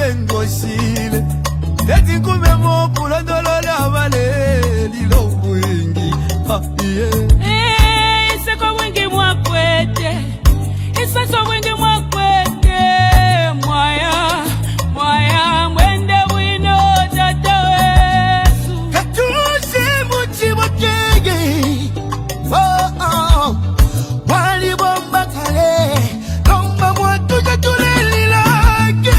wengoshile eti kumemo kula dolola vale lilo wingi iseko wingi mwakwete isaso wingi mwakwete mwaya mwende wino tata wesu katushe muchi wakege wali bomba kale lomba mwatu jatule lilake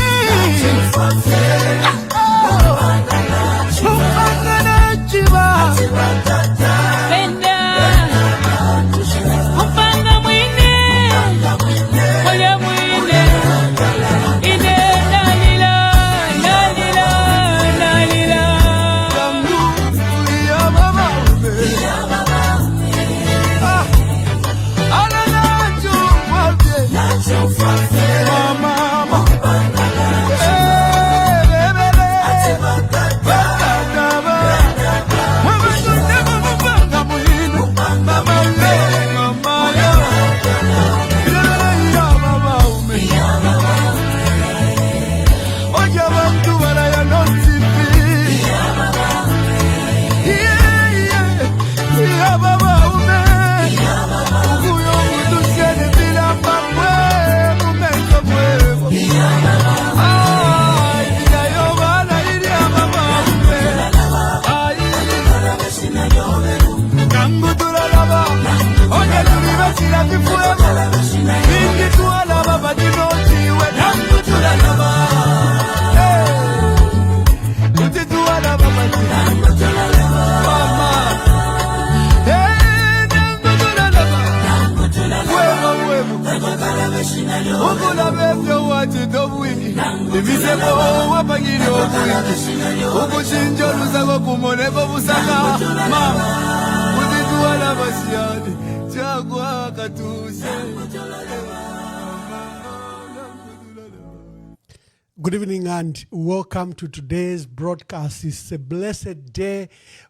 Good evening and welcome to today's broadcast. It's a blessed day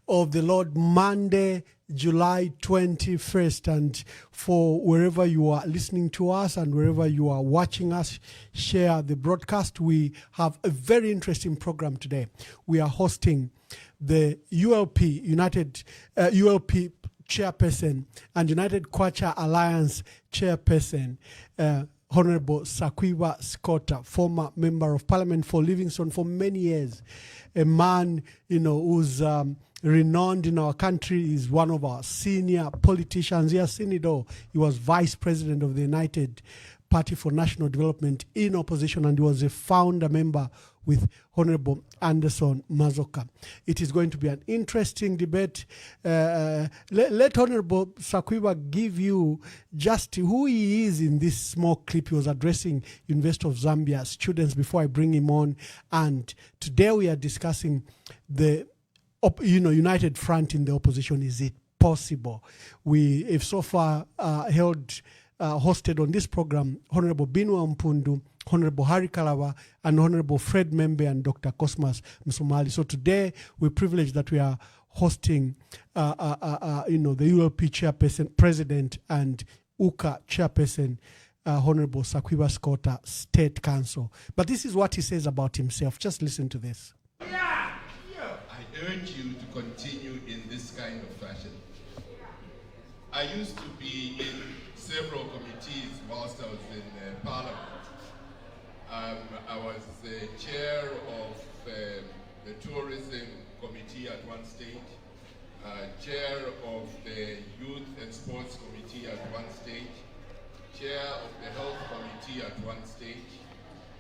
of the Lord, Monday, July 21st. And for wherever you are listening to us and wherever you are watching us, share the broadcast. We have a very interesting program today. We are hosting the United ULP Chairperson and United Kwacha Alliance Chairperson, Honorable Sakwiba Sikota, former Member of Parliament for Livingstone for many years, a man, who's renowned in our country, is one of our senior politicians. He has seen it all. He was Vice President of the United Party for National Development in opposition, and he was a founder member with Honorable Anderson Mazoka. It is going to be an interesting debate. Let Honorable Sakwiba give you just who he is in this small clip. He was addressing University of Zambia students before I bring him on. And today we are discussing the United Front in the opposition. Is it possible? We have so far hosted on this program Honorable Binwa Mpundu, Honorable Harry Kalawa, and Honorable Fred Membe and Dr. Cosmas Msomali. So today we're privileged that we are hosting the ULP Chairperson, President, and UKA Chairperson, Honorable Sakwiba Sikota State Council. But this is what he says about himself. Just listen to this. I urge you to continue in this kind of fashion. I used to be in several committees whilst I was in Parliament. I was the chair of the Tourism Committee at one stage, chair of the Youth and Sports Committee at one stage, chair of the Health Committee at one stage,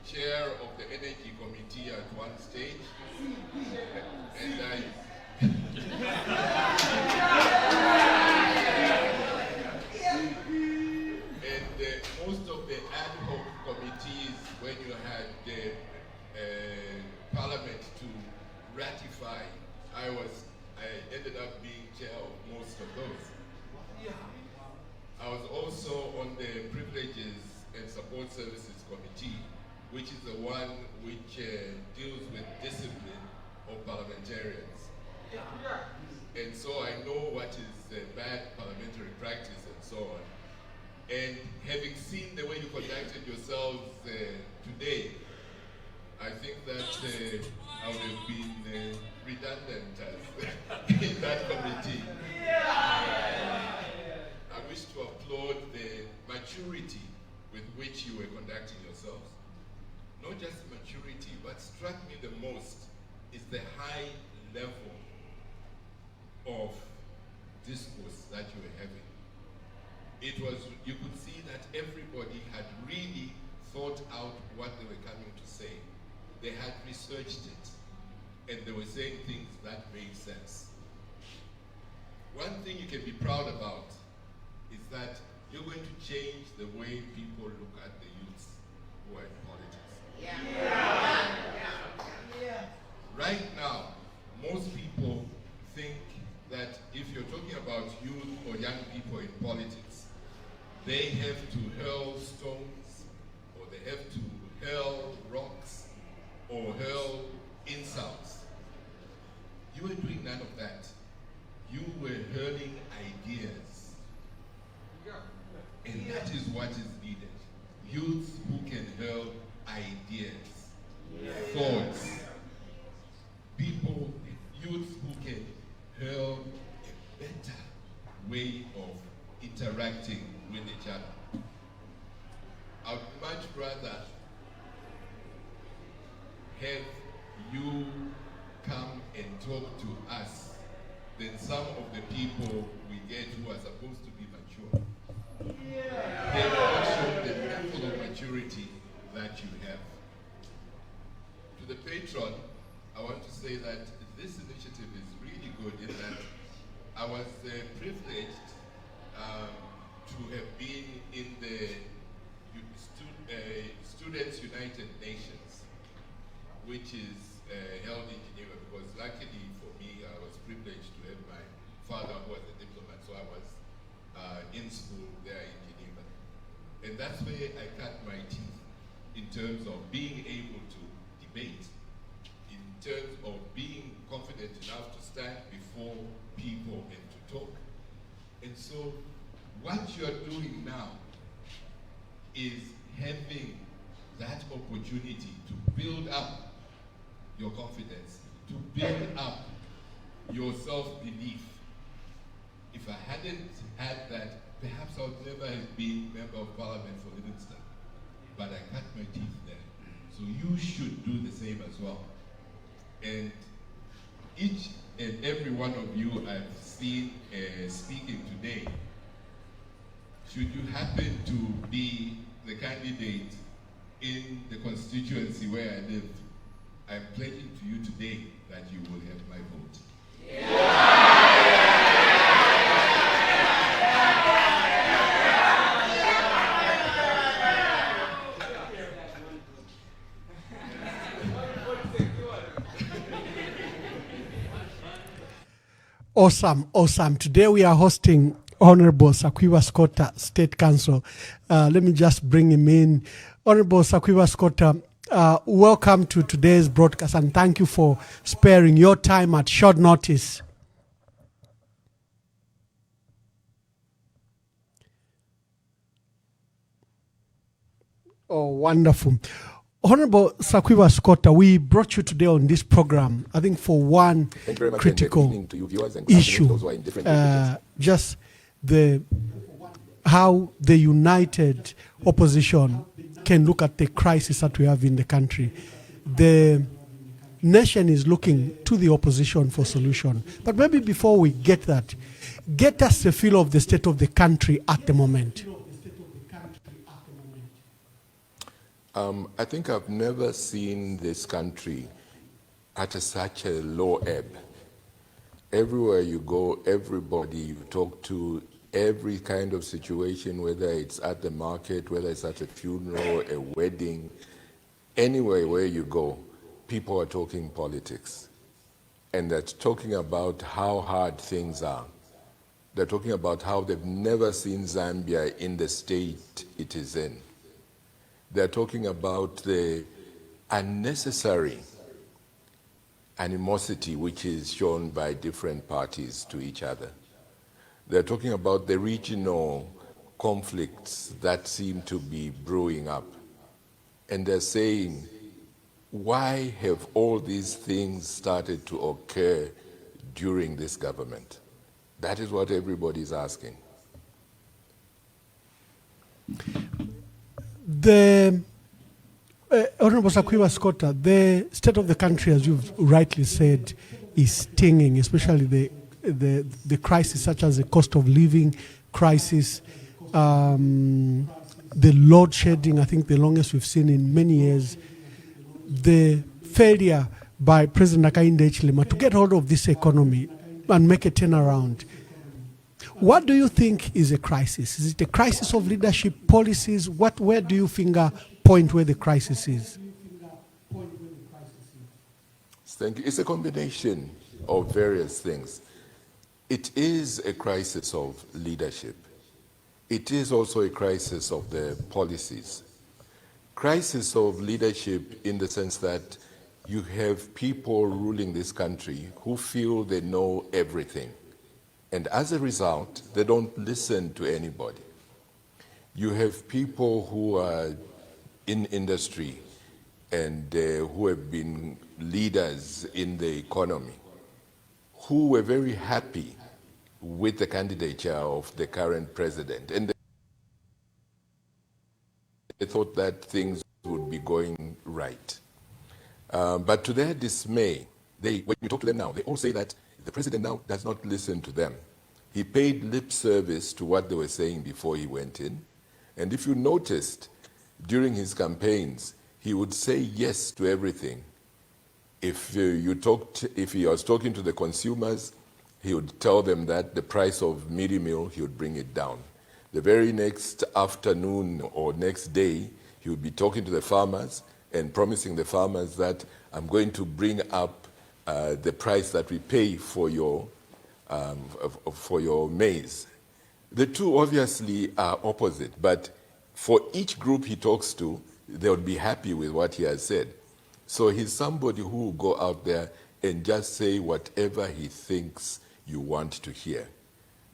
chair of the Energy Committee at one stage, and most of the ad hoc committees, when you had the Parliament to ratify, I ended up being chair of most of those. I was also on the Privileges and Support Services Committee, which is the one which deals with discipline of parliamentarians. And so I know what is bad parliamentary practice and so on. And having seen the way you conducted yourselves today, I think that I would have been redundant in that committee. I wish to applaud the maturity with which you were conducting yourselves. Not just maturity, but struck me the most is the high level of discourse that you were having. It was, you could see that everybody had really thought out what they were coming to say. They had researched it, and they were saying things that made sense. One thing you can be proud about is that you're going to change the way people look at the youths who are in politics. Right now, most people think that if you're talking about youth or young people in politics, they have to hurl stones, or they have to hurl rocks, or hurl insults. You were doing none of that. You were hurling ideas. And that is what is needed. Youths who can hurl ideas, thoughts. People, youths who can hurl a better way of interacting with each other. I would much rather have you come and talk to us than some of the people we get who are supposed to be mature. They have not shown the level of maturity that you have. To the patron, I want to say that this initiative is really good in that I was privileged to have been in the Students United Nations, which is held in Geneva, because luckily for me, I was privileged to have my father who was a diplomat, so I was in school there in Geneva. And that's where I cut my teeth in terms of being able to debate, in terms of being confident enough to stand before people and to talk. And so what you're doing now is having that opportunity to build up your confidence, to build up your self-belief. If I hadn't had that, perhaps I would never have been Member of Parliament for Livingston. But I cut my teeth there. So you should do the same as well. And each and every one of you I've seen speaking today, should you happen to be the candidate in the constituency where I live, I'm pledging to you today that you will have my vote. Awesome, awesome. Today we are hosting Honorable Sakwiba Sikota, State Council. Let me just bring him in. Honorable Sakwiba Sikota, welcome to today's broadcast, and thank you for sparing your time at short notice. Oh, wonderful. Honorable Sakwiba Sikota, we brought you today on this program, I think, for one critical issue, just how the united opposition can look at the crisis that we have in the country. The nation is looking to the opposition for solution. But maybe before we get that, get us a feel of the state of the country at the moment. I think I've never seen this country at such a low ebb. Everywhere you go, everybody you talk to, every kind of situation, whether it's at the market, whether it's at a funeral, a wedding, anywhere where you go, people are talking politics. And they're talking about how hard things are. They're talking about how they've never seen Zambia in the state it is in. They're talking about the unnecessary animosity which is shown by different parties to each other. They're talking about the regional conflicts that seem to be brewing up. And they're saying why have all these things started to occur during this government? That is what everybody is asking. The Honorable Sakwiba Sikota, the state of the country, as you've rightly said, is stinging, especially the crisis such as the cost of living crisis, the load shedding, I think the longest we've seen in many years, the failure by President Hakainde Hichilema to get hold of this economy and make a turnaround. What do you think is a crisis? Is it a crisis of leadership, policies? Where do you finger point where the crisis is? Thank you. It's a combination of various things. It is a crisis of leadership. It is also a crisis of the policies. Crisis of leadership in the sense that you have people ruling this country who feel they know everything. And as a result, they don't listen to anybody. You have people who are in industry and who have been leaders in the economy, who were very happy with the candidature of the current president. And they thought that things would be going right. But to their dismay, when you talk to them now, they all say that the president now does not listen to them. He paid lip service to what they were saying before he went in. And if you noticed, during his campaigns, he would say yes to everything. If he was talking to the consumers, he would tell them that the price of mealie meal, he would bring it down. The very next afternoon or next day, he would be talking to the farmers and promising the farmers that I'm going to bring up the price that we pay for your maize. The two obviously are opposite, but for each group he talks to, they would be happy with what he has said. So he's somebody who will go out there and just say whatever he thinks you want to hear.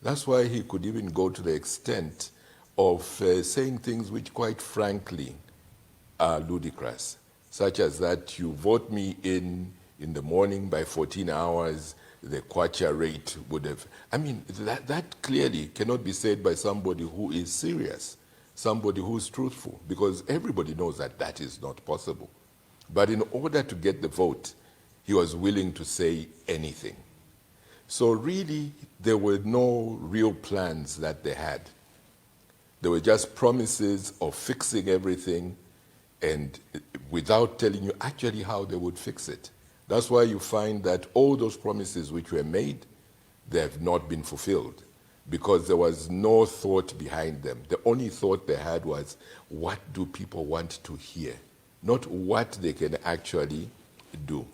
That's why he could even go to the extent of saying things which, quite frankly, are ludicrous, such as that you vote me in the morning, by 14 hours, the Kwacha rate would have... I mean, that clearly cannot be said by somebody who is serious, somebody who is truthful, because everybody knows that that is not possible. But in order to get the vote, he was willing to say anything. So really, there were no real plans that they had. There were just promises of fixing everything, and without telling you actually how they would fix it. That's why you find that all those promises which were made, they have not been fulfilled, because there was no thought behind them. The only thought they had was, what do people want to hear? Not what they can actually do.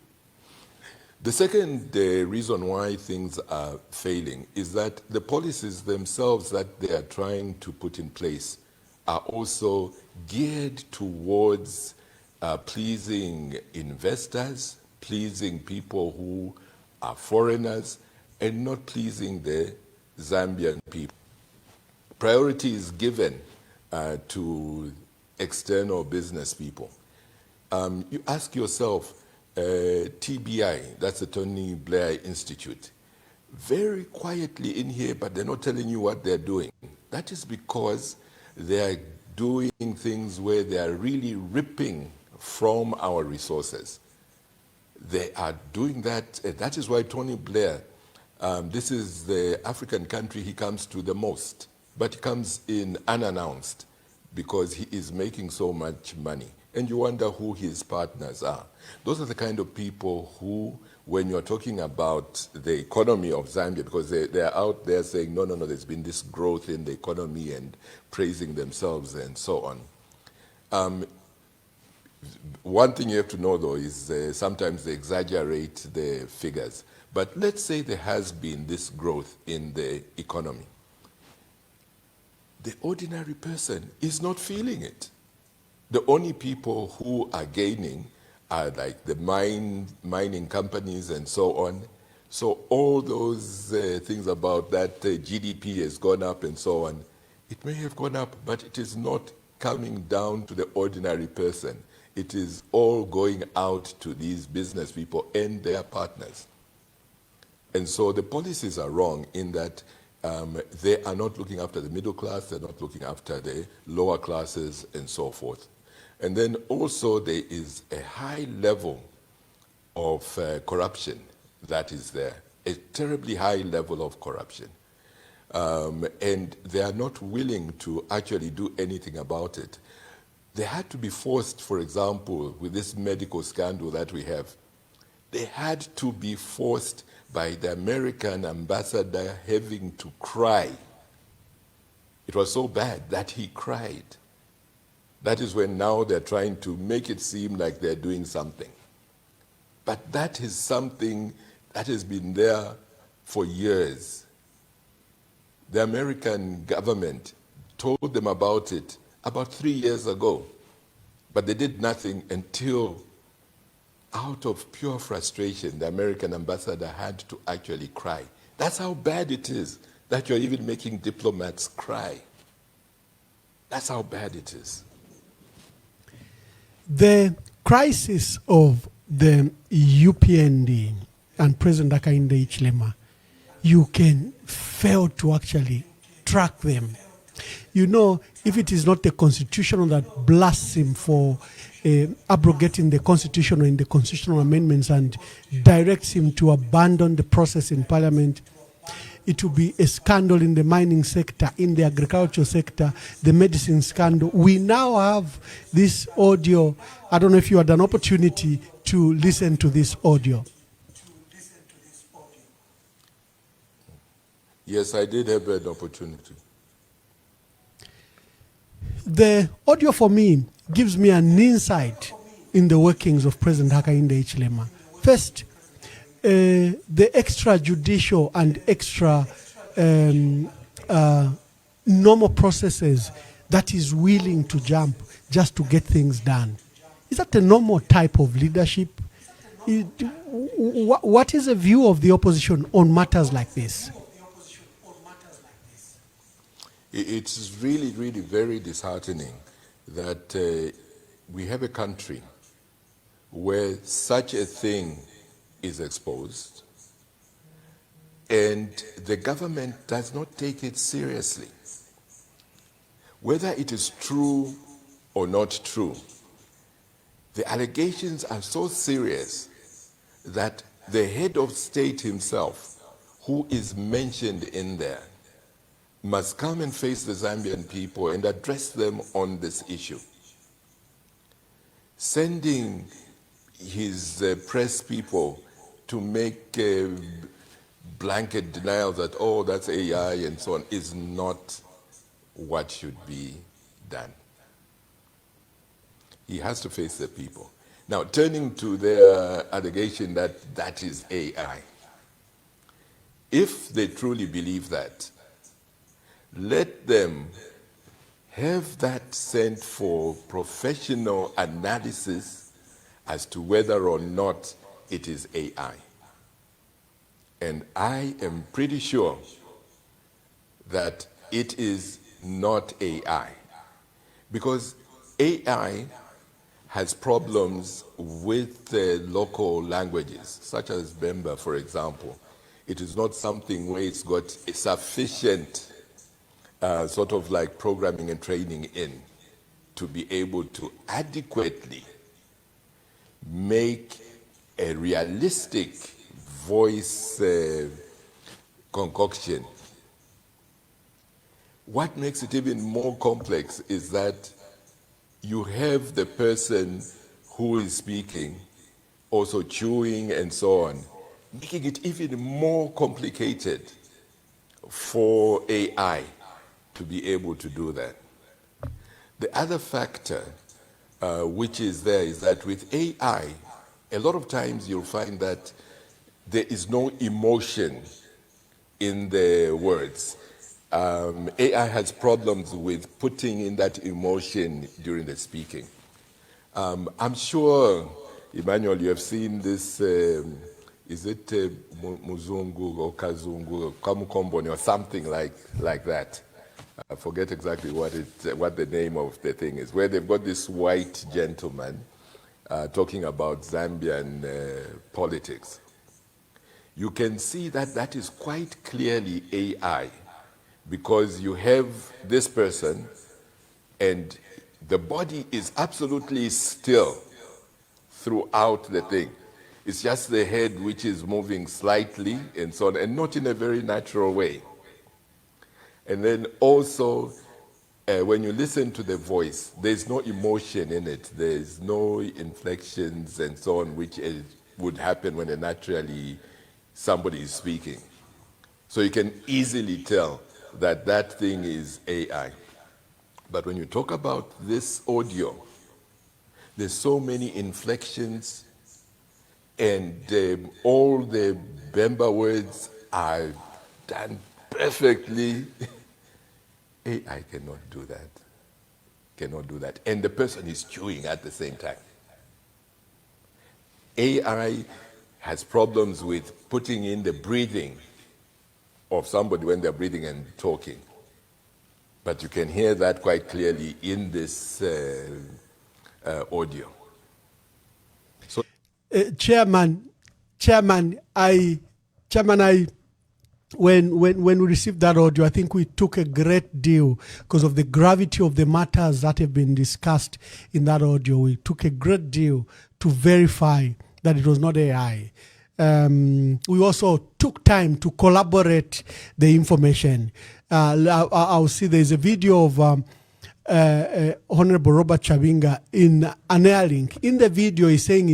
The second reason why things are failing is that the policies themselves that they are trying to put in place are also geared towards pleasing investors, pleasing people who are foreigners, and not pleasing the Zambian people. Priority is given to external business people. You ask yourself, TBI, that's the Tony Blair Institute, very quietly in here, but they're not telling you what they're doing. That is because they are doing things where they are really ripping from our resources. They are doing that. That is why Tony Blair, this is the African country he comes to the most, but he comes in unannounced because he is making so much money. And you wonder who his partners are. Those are the kind of people who, when you're talking about the economy of Zambia, because they're out there saying, no, there's been this growth in the economy and praising themselves and so on. One thing you have to know, though, is sometimes they exaggerate the figures. But let's say there has been this growth in the economy. The ordinary person is not feeling it. The only people who are gaining are like the mining companies and so on. So all those things about that GDP has gone up and so on, it may have gone up, but it is not coming down to the ordinary person. it is all going out to these business people and their partners. And so the policies are wrong in that they are not looking after the middle class, they're not looking after the lower classes and so forth. And then also there is a high level of corruption that is there, a terribly high level of corruption. And they are not willing to actually do anything about it. They had to be forced, for example, with this medical scandal that we have, they had to be forced by the American ambassador having to cry. It was so bad that he cried. That is when now they're trying to make it seem like they're doing something. But that is something that has been there for years. The American government told them about it about 3 years ago, but they did nothing until, out of pure frustration, the American ambassador had to actually cry. That's how bad it is that you're even making diplomats cry. That's how bad it is. The crisis of the UPND and President Hakainde Hichilema, you can fail to actually track them. You know, if it is not the constitution that blasts him for abrogating the constitution or in the constitutional amendments and directs him to abandon the process in parliament, it will be a scandal in the mining sector, in the agricultural sector, the medicine scandal. We now have this audio. I don't know if you had an opportunity to listen to this audio. Yes, I did have an opportunity. The audio for me gives me an insight in the workings of President Hakainde Hichilema. First, the extrajudicial and extra normal processes that is willing to jump just to get things done. Is that a normal type of leadership? What is the view of the opposition on matters like this? It's really, really very disheartening that we have a country where such a thing is exposed and the government does not take it seriously. Whether it is true or not true, the allegations are so serious that the head of state himself, who is mentioned in there, must come and face the Zambian people and address them on this issue. Sending his press people to make blanket denial that, oh, that's AI and so on, is not what should be done. He has to face the people. Now, turning to their allegation that that is AI, if they truly believe that, let them have that sent for professional analysis as to whether or not it is AI. And I am pretty sure that it is not AI, because AI has problems with the local languages, such as Bemba, for example. It is not something where it's got a sufficient sort of like programming and training in to be able to adequately make a realistic voice concoction. What makes it even more complex is that you have the person who is speaking also chewing and so on, making it even more complicated for AI to be able to do that. The other factor which is there is that with AI, a lot of times you'll find that there is no emotion in the words. AI has problems with putting in that emotion during the speaking. I'm sure, Emmanuel, you have seen this, is it Muzungu or Kazungu, Kamukomboni or something like that. I forget exactly what the name of the thing is, where they've got this white gentleman talking about Zambian politics, you can see that that is quite clearly AI, because you have this person and the body is absolutely still throughout the thing. It's just the head which is moving slightly and so on, and not in a very natural way. And then also, when you listen to the voice, there's no emotion in it. There's no inflections and so on, which would happen when naturally somebody is speaking. So you can easily tell that that thing is AI. But when you talk about this audio, there's so many inflections, and all the Bemba words are done perfectly. AI cannot do that. Cannot do that. And the person is chewing at the same time. AI has problems with putting in the breathing of somebody when they're breathing and talking. But you can hear that quite clearly in this audio. So, Chairman, when we received that audio, I think we took a great deal because of the gravity of the matters that have been discussed in that audio. We took a great deal to verify that it was not AI. We also took time to collaborate the information. I'll see there's a video of Honorable Robert Chabinga in an airlink. In the video, he's saying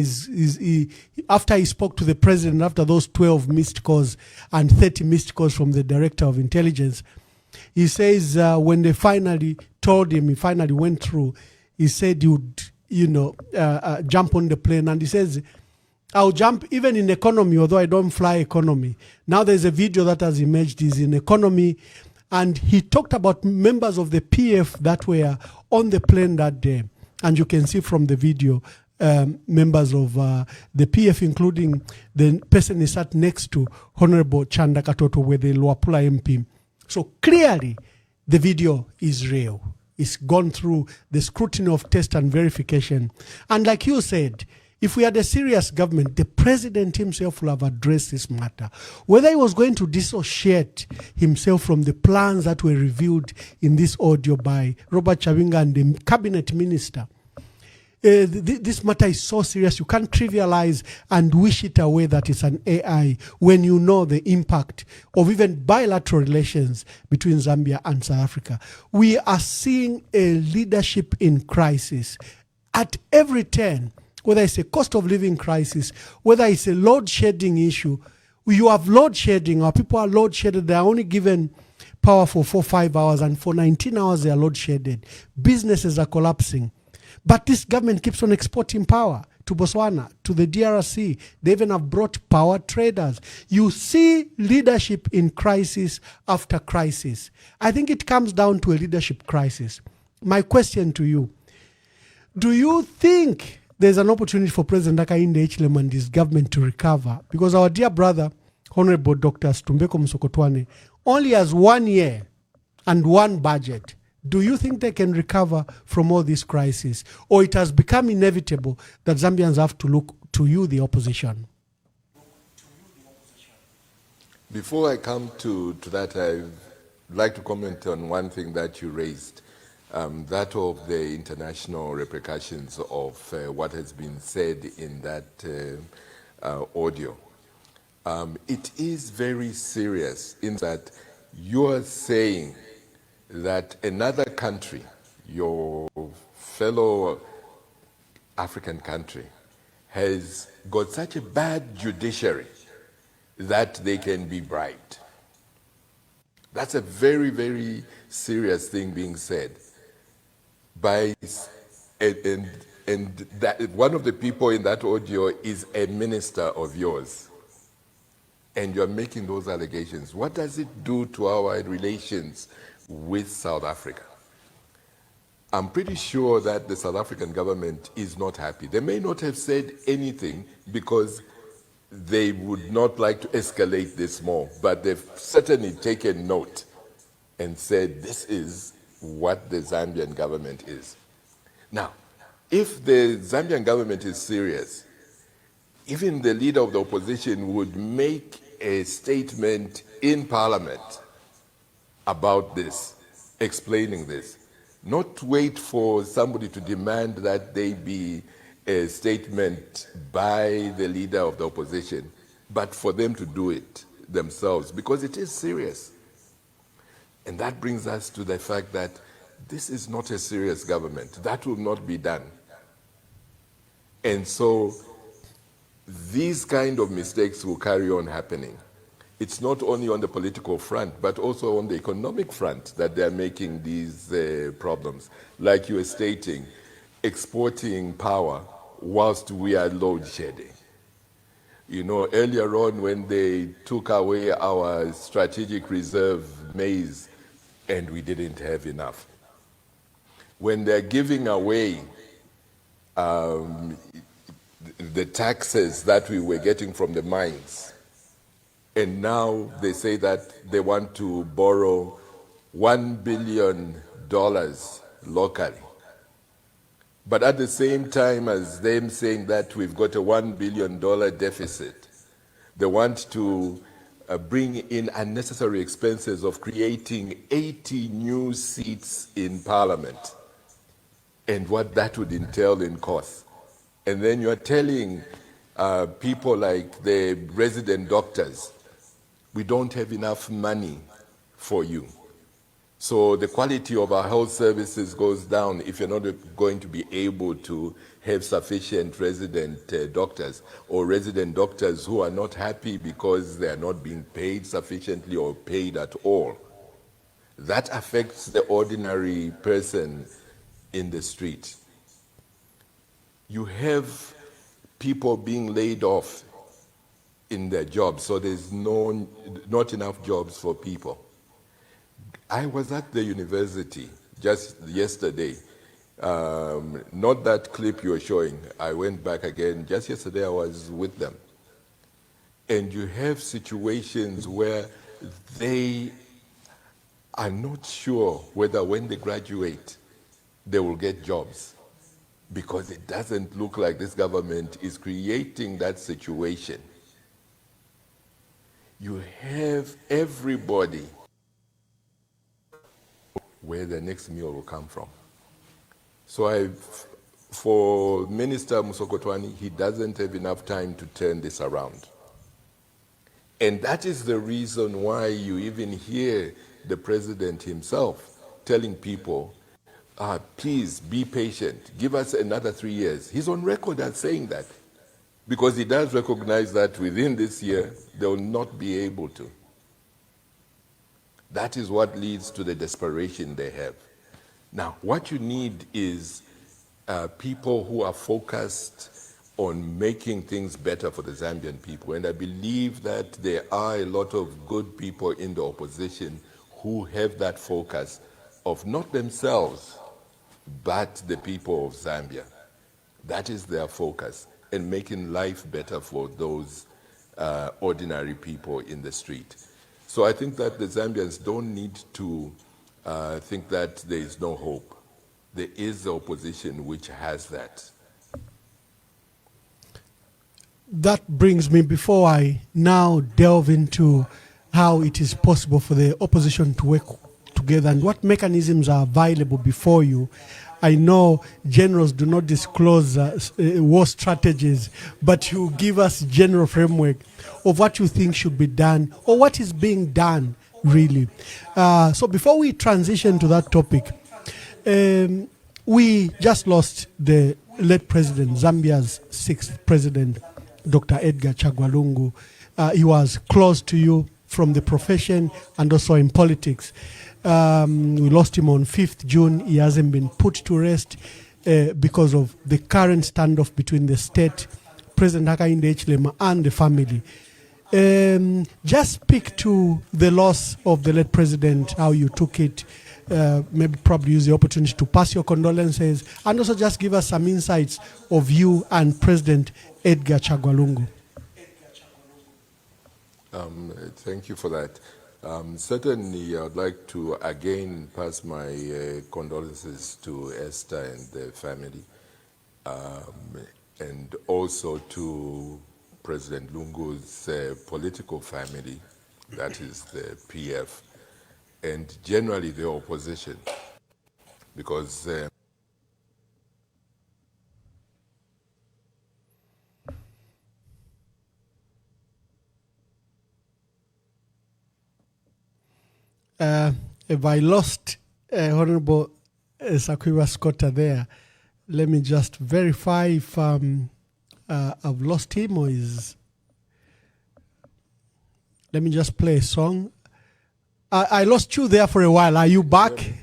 after he spoke to the president, after those 12 missed calls and 30 missed calls from the director of intelligence, he says when they finally told him, he finally went through, he said he would, jump on the plane. And he says, I'll jump even in economy, although I don't fly economy. Now there's a video that has emerged, he's in economy. And he talked about members of the PF that were on the plane that day. And you can see from the video, members of the PF, including the person he sat next to, Honorable Chanda Katoto, with the Luapula MP. So clearly, the video is real. It's gone through the scrutiny of test and verification. And like you said, if we had a serious government, the president himself will have addressed this matter. Whether he was going to dissociate himself from the plans that were revealed in this audio by Robert Chabinga and the cabinet minister. This matter is so serious, you can't trivialize and wish it away that it's an AI when you know the impact of even bilateral relations between Zambia and South Africa. We are seeing a leadership in crisis at every turn. Whether it's a cost of living crisis, whether it's a load shedding issue. You have load shedding, our people are load shedded, they are only given power for 4-5 hours, and for 19 hours they are load shedded. Businesses are collapsing. But this government keeps on exporting power to Botswana, to the DRC. They even have brought power traders. You see leadership in crisis after crisis. I think it comes down to a leadership crisis. My question to you, do you think there's an opportunity for President Hakainde Hichilema and his government to recover? Because our dear brother, Honorable Dr. Stumbeko Msokotwane, only has 1 year and one budget. Do you think they can recover from all this crisis? Or it has become inevitable that Zambians have to look to you, the opposition? before I come to that, I'd like to comment on one thing that you raised. That of the international repercussions of what has been said in that audio. It is very serious in that you are saying that another country, your fellow African country, has got such a bad judiciary that they can be bribed. That's a very, very serious thing being said. And that one of the people in that audio is a minister of yours, and you're making those allegations. What does it do to our relations with South Africa? I'm pretty sure that the South African government is not happy. They may not have said anything because they would not like to escalate this more, but they've certainly taken note and said this is what the Zambian government is. Now, If the Zambian government is serious, even the leader of the opposition would make a statement in parliament about this, explaining this. Not wait for somebody to demand that they be a statement by the leader of the opposition, but for them to do it themselves, because it is serious. And that brings us to the fact that this is not a serious government. That will not be done. And so these kind of mistakes will carry on happening. It's not only on the political front, but also on the economic front that they're making these problems. Like you were stating, exporting power whilst we are load shedding. You know, earlier on when they took away our strategic reserve maize and we didn't have enough. When they're giving away the taxes that we were getting from the mines, and now they say that they want to borrow $1 billion locally. But at the same time as them saying that we've got a $1 billion deficit, they want to bring in unnecessary expenses of creating 80 new seats in parliament and what that would entail in cost. And then you're telling people like the resident doctors, we don't have enough money for you. So the quality of our health services goes down if you're not going to be able to have sufficient resident doctors, or resident doctors who are not happy because they are not being paid sufficiently or paid at all. That affects the ordinary person in the street. You have people being laid off in their jobs, so there's not enough jobs for people. I was at the university just yesterday. Not that clip you were showing. I went back again. Just yesterday I was with them. And you have situations where they are not sure whether when they graduate, they will get jobs. Because it doesn't look like this government is creating that situation. You have everybody where the next meal will come from. So for Minister Musokotwani, he doesn't have enough time to turn this around. And that is the reason why you even hear the president himself telling people, please be patient, give us another 3 years. He's on record as saying that, because he does recognize that within this year, they will not be able to. That is what leads to the desperation they have. Now, what you need is people who are focused on making things better for the Zambian people. And I believe that there are a lot of good people in the opposition who have that focus of not themselves, but the people of Zambia. That is their focus, and making life better for those ordinary people in the street. So I think that the Zambians don't need to think that there is no hope. There is the opposition which has that. That brings me, before I now delve into how it is possible for the opposition to work together and what mechanisms are available before you. I know generals do not disclose war strategies, but you give us general framework of what you think should be done or what is being done, really. So before we transition to that topic, we just lost the late president, Zambia's 6th president, Dr. Edgar Chagwa Lungu. He was close to you from the profession and also in politics. We lost him on 5th June. He hasn't been put to rest because of the current standoff between the state, President Hakainde Hichilema, and the family. Just speak to the loss of the late president, how you took it, maybe probably use the opportunity to pass your condolences, and also just give us some insights of you and President Edgar Chagwa Lungu. Thank you for that. Certainly, I would like to again pass my condolences to Esther and the family. and also to President Lungu's political family, that is the PF, and generally the opposition, because if I lost Honorable Sakwiba Sikota there, let me just verify if I've lost him or is. Let me just play a song. I lost you there for a while. Are you back? Yeah.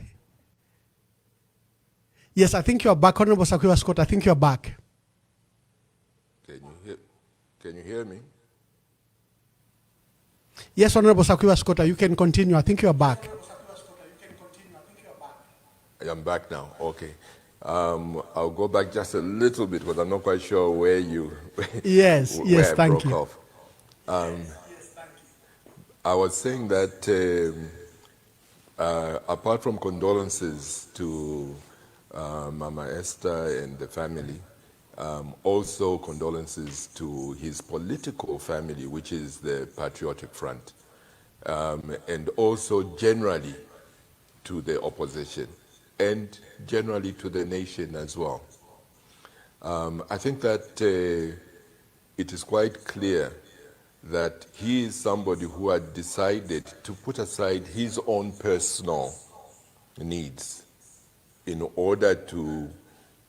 Yes, I think you are back, Honorable Sakwiba Sikota. I think you are back. Can you hear me? Yes, Honorable Sakwiba Sikota, you can continue. I think you are back. I'm back now. Okay. I'll go back just a little bit because I'm not quite sure where you. Yes, where yes, I thank broke you. off. I was saying that apart from condolences to Mama Esther and the family, also condolences to his political family, which is the Patriotic Front, and also generally to the opposition, and generally to the nation as well. I think that it is quite clear that he is somebody who had decided to put aside his own personal needs in order to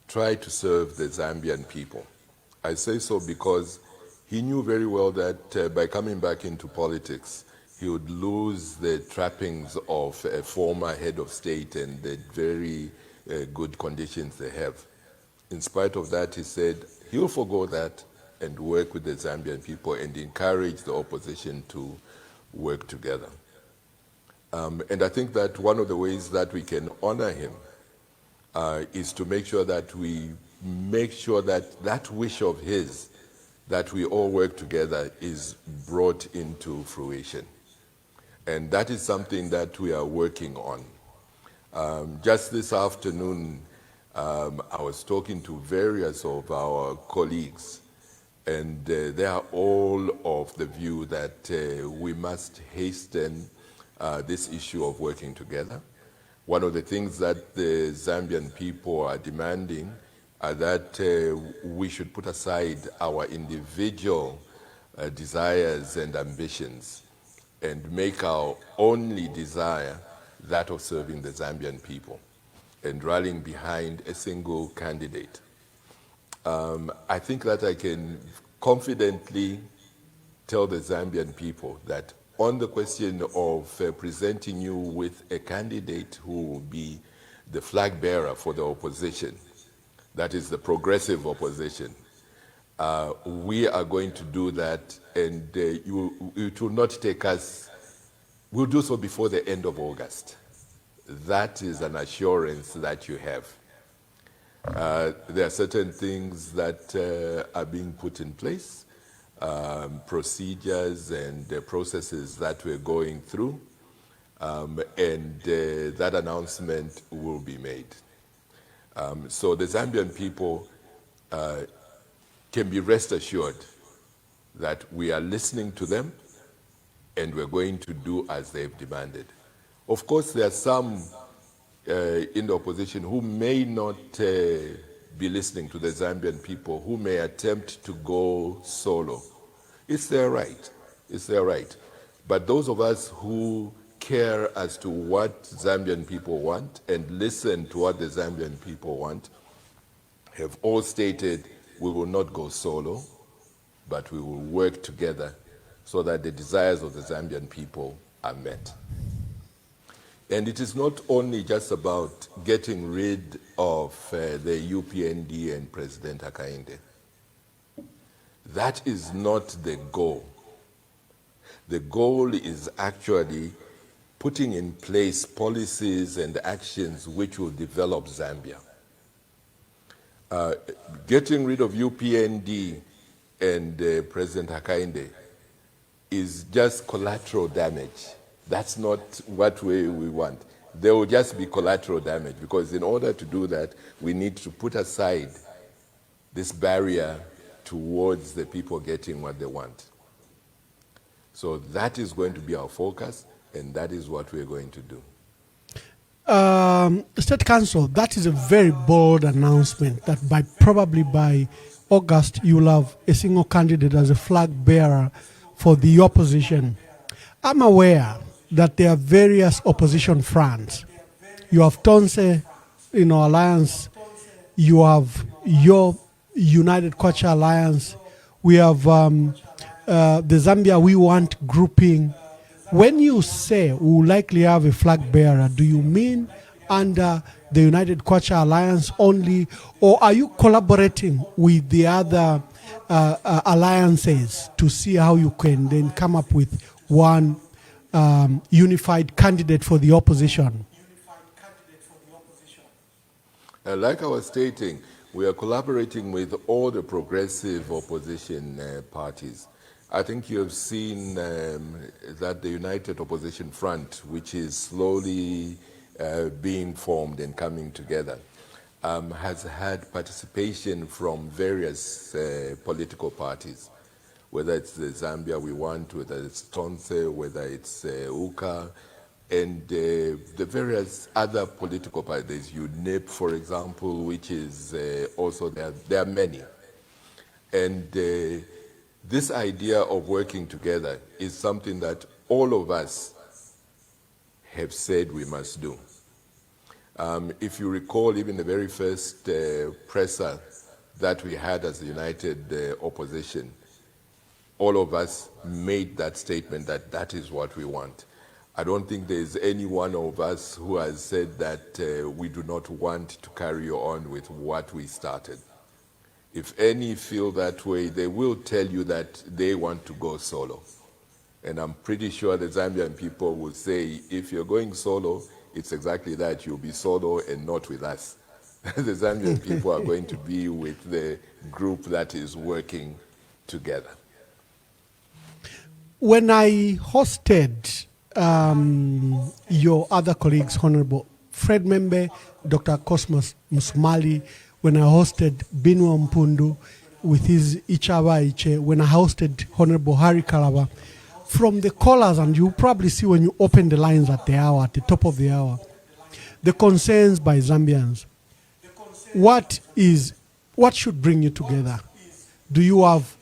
try to serve the Zambian people. I say so because he knew very well that by coming back into politics, he would lose the trappings of a former head of state and the very good conditions they have. In spite of that, he said he'll forgo that and work with the Zambian people and encourage the opposition to work together. And I think that one of the ways that we can honor him is to make sure that we make sure that that wish of his, that we all work together, is brought into fruition. And that is something that we are working on. Just this afternoon, I was talking to various of our colleagues, and they are all of the view that we must hasten this issue of working together. One of the things that the Zambian people are demanding are that we should put aside our individual desires and ambitions and make our only desire that of serving the Zambian people and rallying behind a single candidate. I think that I can confidently tell the Zambian people that on the question of presenting you with a candidate who will be the flag bearer for the opposition, that is the progressive opposition, we are going to do that, and it will not take us, we'll do so before the end of August. That is an assurance that you have. There are certain things that are being put in place, procedures and processes that we're going through, and that announcement will be made. So the Zambian people can be rest assured that we are listening to them and we're going to do as they've demanded. Of course, there are some in the opposition who may not be listening to the Zambian people, who may attempt to go solo. It's their right. It's their right. But those of us who care as to what Zambian people want and listen to what the Zambian people want have all stated we will not go solo, but we will work together so that the desires of the Zambian people are met. And it is not only just about getting rid of the UPND and President Hakainde. That is not the goal. The goal is actually putting in place policies and actions which will develop Zambia. Getting rid of UPND and President Hakainde is just collateral damage. That's not what we want. There will just be collateral damage, because in order to do that, we need to put aside this barrier towards the people getting what they want. So that is going to be our focus, and that is what we're going to do. State Council, that is a very bold announcement that probably by August you will have a single candidate as a flag bearer for the opposition. I'm aware that there are various opposition fronts. You have Tonse, Alliance. You have your United Kwacha Alliance. We have the Zambia We Want grouping. When you say we will likely have a flag bearer, do you mean under the United Kwacha Alliance only, or are you collaborating with the other alliances to see how you can then come up with one unified candidate for the opposition? Like I was stating, we are collaborating with all the progressive opposition parties. I think you have seen that the United Opposition Front, which is slowly being formed and coming together, has had participation from various political parties, whether it's the Zambia We Want, whether it's Tonse, whether it's UKA, and the various other political parties. There's UNIP, for example, which is also there. There are many. And this idea of working together is something that all of us have said we must do. If you recall, even the very first presser that we had as the United Opposition, all of us made that statement that that is what we want. I don't think there's any one of us who has said that we do not want to carry on with what we started. If any feel that way, they will tell you that they want to go solo. And I'm pretty sure the Zambian people will say, if you're going solo, it's exactly that. You'll be solo and not with us. The Zambian people are going to be with the group that is working together. When I hosted your other colleagues, Honorable Fred Membe, Dr. Cosmos Musumali, when I hosted Binwa Mpundu with his Ichaba Iche, when I hosted Honorable Harry Kalaba, from the callers, and you probably see when you open the lines at the hour, at the top of the hour, the concerns by Zambians. What should bring you together? Do you have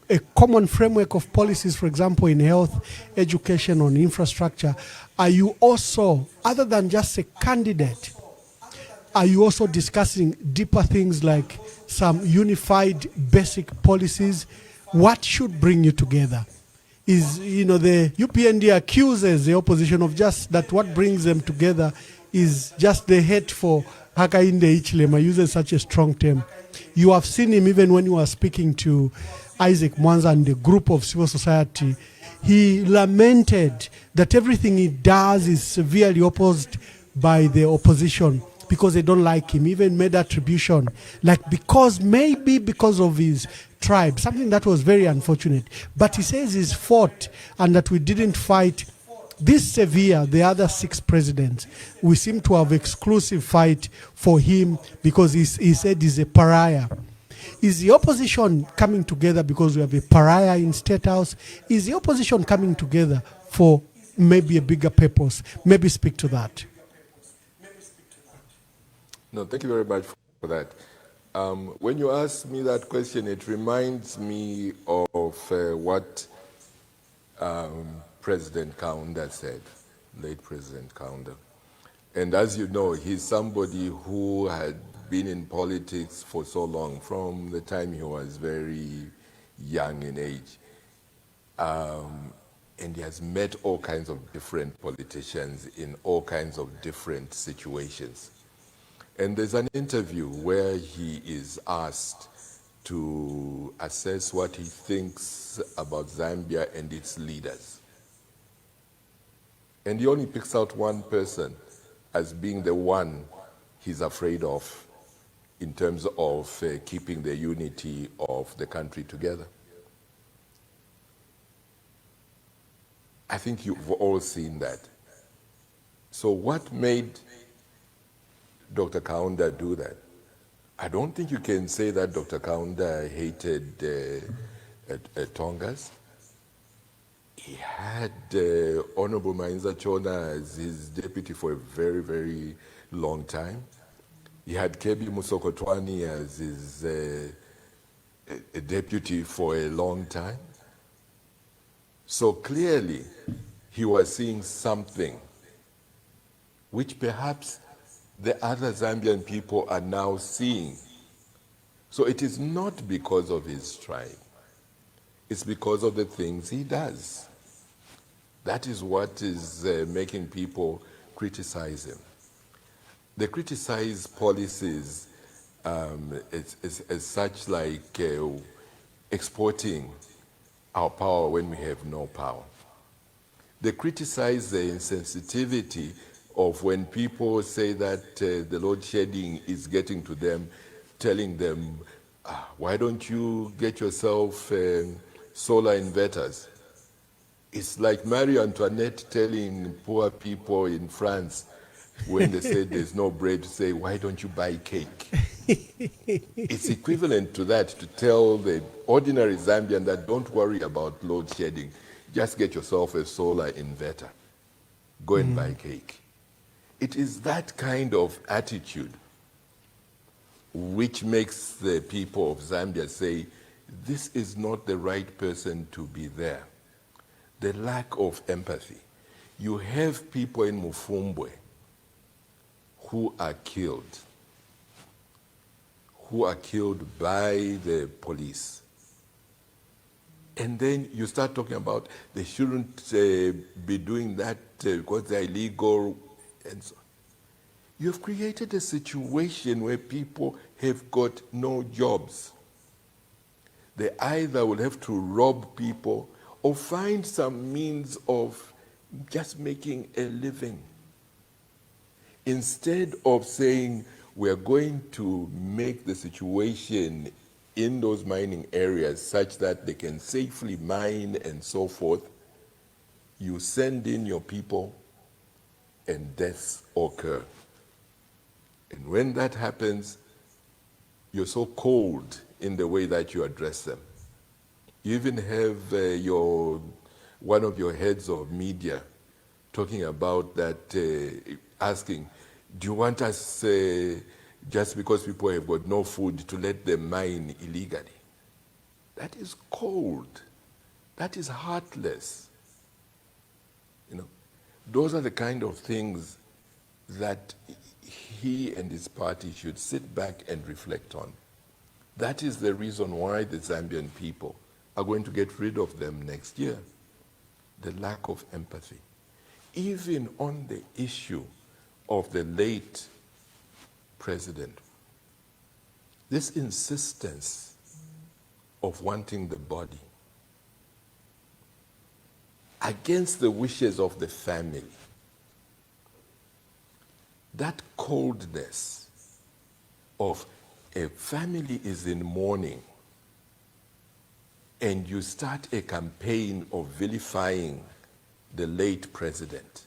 a common framework of policies, for example, in health, education, on infrastructure? Are you also, other than just a candidate, are you also discussing deeper things like some unified basic policies? What should bring you together? Is, the UPND accuses the opposition of just that what brings them together is just the hate for Hakainde Hichilema, uses such a strong term. You have seen him even when you were speaking to Isaac Mwanza and the group of civil society. He lamented that everything he does is severely opposed by the opposition because they don't like him. Even made attribution, like maybe because of his tribe, something that was very unfortunate. But he says he's fought and that we didn't fight this severe, the other 6 presidents. We seem to have exclusive fight for him because he said he's a pariah. Is the opposition coming together because we have a pariah in State House? Is the opposition coming together for maybe a bigger purpose? Maybe speak to that. No, thank you very much for that. When you ask me that question, it reminds me of what President Kaunda said, late President Kaunda. And as you know, he's somebody who had been in politics for so long, from the time he was very young in age. And he has met all kinds of different politicians in all kinds of different situations. And there's an interview where he is asked to assess what he thinks about Zambia and its leaders. And he only picks out one person as being the one he's afraid of in terms of keeping the unity of the country together. I think you've all seen that. So what made Dr. Kaunda do that? I don't think you can say that Dr. Kaunda hated Tongas. He had Honorable Mainza Chona as his deputy for a very, very long time. He had Kebi Musokotwani as his a deputy for a long time. So clearly, he was seeing something which perhaps the other Zambian people are now seeing. So it is not because of his tribe. It's because of the things he does. That is what is making people criticize him. They criticize policies as such like exporting our power when we have no power. They criticize the insensitivity of when people say that the load shedding is getting to them, telling them, why don't you get yourself solar inverters? It's like Marie Antoinette telling poor people in France when they say there's no bread to say, why don't you buy cake? It's equivalent to that, to tell the ordinary Zambian that don't worry about load shedding, just get yourself a solar inverter. Go and buy cake. It is that kind of attitude which makes the people of Zambia say, this is not the right person to be there. The lack of empathy. You have people in Mufumbwe who are killed by the police. And then you start talking about they shouldn't be doing that because they're illegal and so on. You have created a situation where people have got no jobs. They either will have to rob people or find some means of just making a living. Instead of saying, we're going to make the situation in those mining areas such that they can safely mine and so forth, you send in your people and deaths occur. And when that happens, you're so cold in the way that you address them. You even have one of your heads of media talking about that, asking, do you want us, just because people have got no food, to let them mine illegally? That is cold. That is heartless. You know, those are the kind of things that he and his party should sit back and reflect on. That is the reason why the Zambian people are going to get rid of them next year. The lack of empathy. Even on the issue of the late president, this insistence of wanting the body against the wishes of the family, that coldness of a family is in mourning and you start a campaign of vilifying the late president,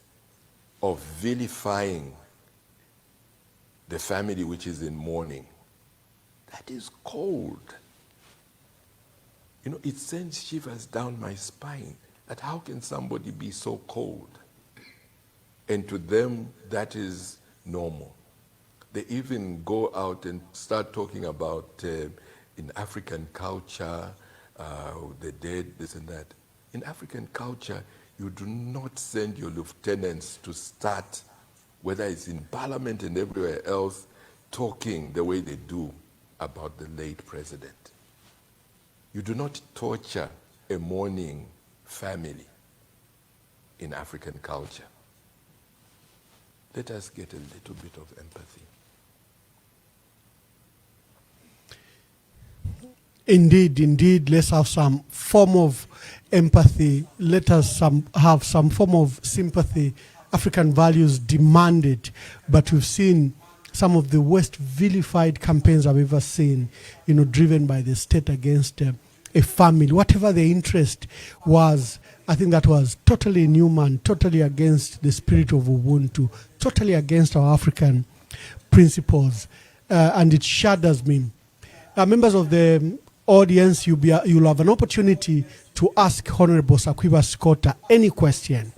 of vilifying the family which is in mourning. That is cold. You know, it sends shivers down my spine. That how can somebody be so cold? And to them, that is normal. They even go out and start talking about in African culture, the dead, this and that. In African culture, you do not send your lieutenants to start, whether it's in parliament and everywhere else, talking the way they do about the late president. You do not torture a mourning family in African culture. Let us get a little bit of empathy. Indeed, indeed, let's have some form of empathy. Let us have some form of sympathy. African values demand it, but we've seen some of the worst vilified campaigns I've ever seen, you know, driven by the state against a family. Whatever the interest was, I think that was totally inhuman, totally against the spirit of Ubuntu, totally against our African principles. and it shatters me. Members of the audience, you'll have an opportunity to ask Honorable Sakwiba Sikota any question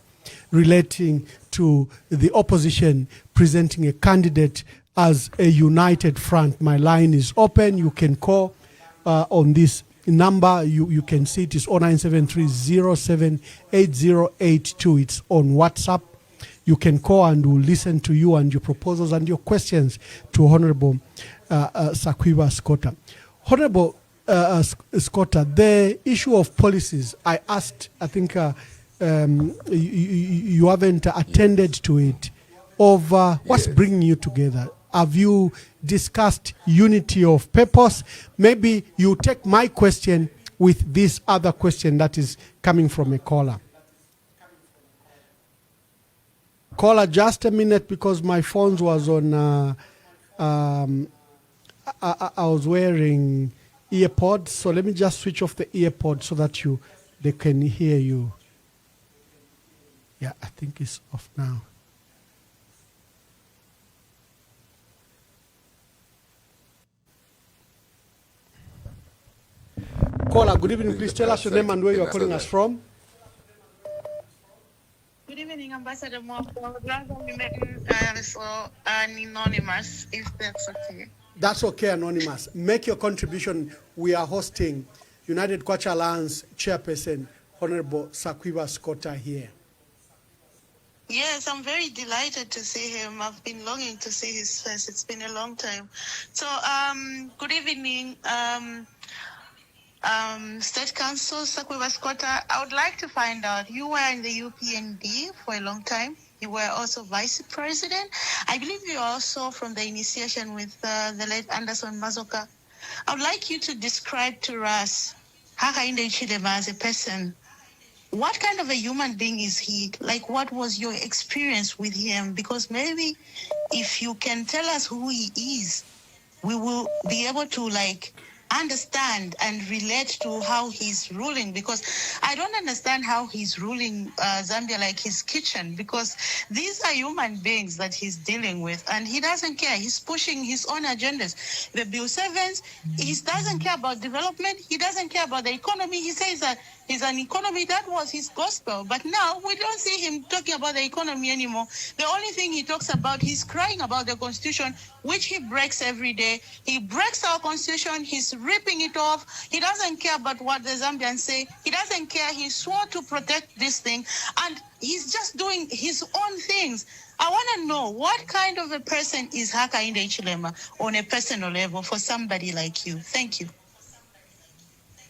relating to the opposition presenting a candidate as a united front. My line is open. You can call on this number. You can see it is 0973078082. It's on WhatsApp. You can call and we'll listen to you and your proposals and your questions to Honorable Sakwiba Sikota. Honorable Sikota, the issue of policies, I asked, I think you haven't attended to it, of what's bringing you together. Have you discussed unity of purpose? Maybe you take my question with this other question that is coming from a caller. Caller, just a minute, because my phone was on, I was wearing earpods, so let me just switch off the earpods so that they can hear you. Yeah, I think it's off now. Caller, good evening. Please tell us your name and where you are calling us from. Good evening, Ambassador Mwako. I would rather remain anonymous, if that's okay. That's okay, Anonymous. Make your contribution. We are hosting United Kwacha Alliance Chairperson, Honorable Sakwiba Sikota here. Yes, I'm very delighted to see him. I've been longing to see his face. It's been a long time. So, good evening, State Council Sakwiba Sikota. I would like to find out, you were in the UPND for a long time. You were also vice president. I believe you are also from the initiation with the late Anderson Mazoka. I would like you to describe to us Hakainde Hichilema as a person. What kind of a human being is he? Like, what was your experience with him? Because maybe if you can tell us who he is, we will be able to, like, understand and relate to how he's ruling, because I don't understand how he's ruling Zambia like his kitchen, because these are human beings that he's dealing with and he doesn't care. He's pushing his own agendas. The Bill 7s, he doesn't care about development. He doesn't care about the economy. He says that he's an economy. That was his gospel. But now we don't see him talking about the economy anymore. The only thing he talks about, he's crying about the constitution, which he breaks every day. He breaks our constitution. He's ripping it off. He doesn't care about what the Zambians say. He doesn't care. He swore to protect this thing, and he's just doing his own things. I want to know, what kind of a person is Hakainde Hichilema on a personal level for somebody like you? Thank you.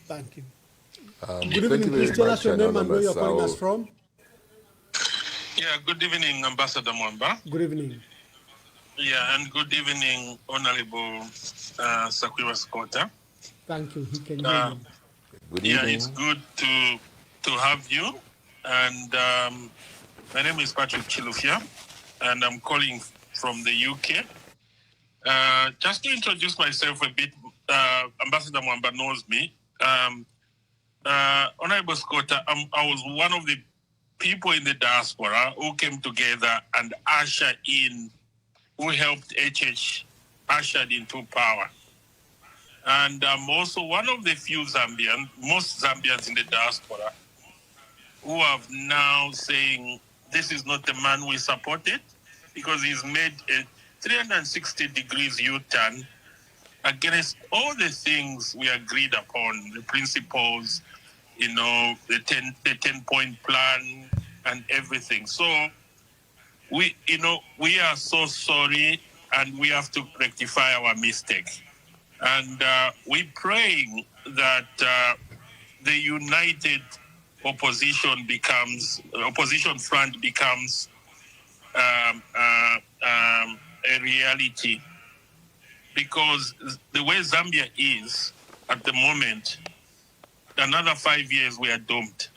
Thank you. Good evening. Please tell us your name and where you're calling us from. Yeah, good evening, Ambassador Mwamba. Good evening. Yeah, and good evening, Honorable Sakwiba Sikota. Thank you. He can hear you. Good yeah, evening. it's good to have you. And my name is Patrick Chilufya, and I'm calling from the UK. Just to introduce myself a bit, Ambassador Mwamba knows me. Honorable Sikota, I was one of the people in the diaspora who came together and ushered in, who helped HH ushered into power. And I'm also one of the few Zambians, most Zambians in the diaspora, who are now saying this is not the man we supported, because he's made a 360 degrees U-turn against all the things we agreed upon, the principles, you know, the 10-point plan and everything. So we are so sorry, and we have to rectify our mistake. And we're praying that the united opposition front becomes a reality. Because the way Zambia is at the moment, another 5 years we are doomed.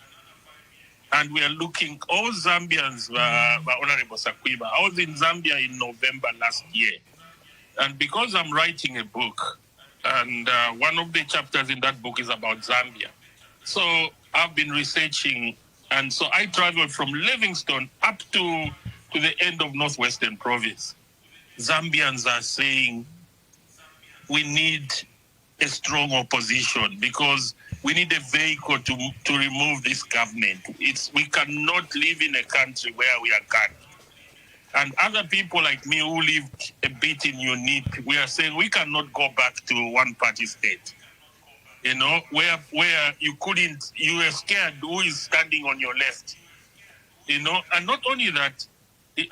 And we are looking, all Zambians, Honorable Sakwiba, I was in Zambia in November last year. And because I'm writing a book, and one of the chapters in that book is about Zambia. So I've been researching, and so I traveled from Livingstone up to the end of Northwestern Province. Zambians are saying we need a strong opposition because we need a vehicle to remove this government. We cannot live in a country where we are gunned. And other people like me who lived a bit in UNIP, we are saying we cannot go back to one-party state. You know, where you were scared who is standing on your left. You know, and not only that,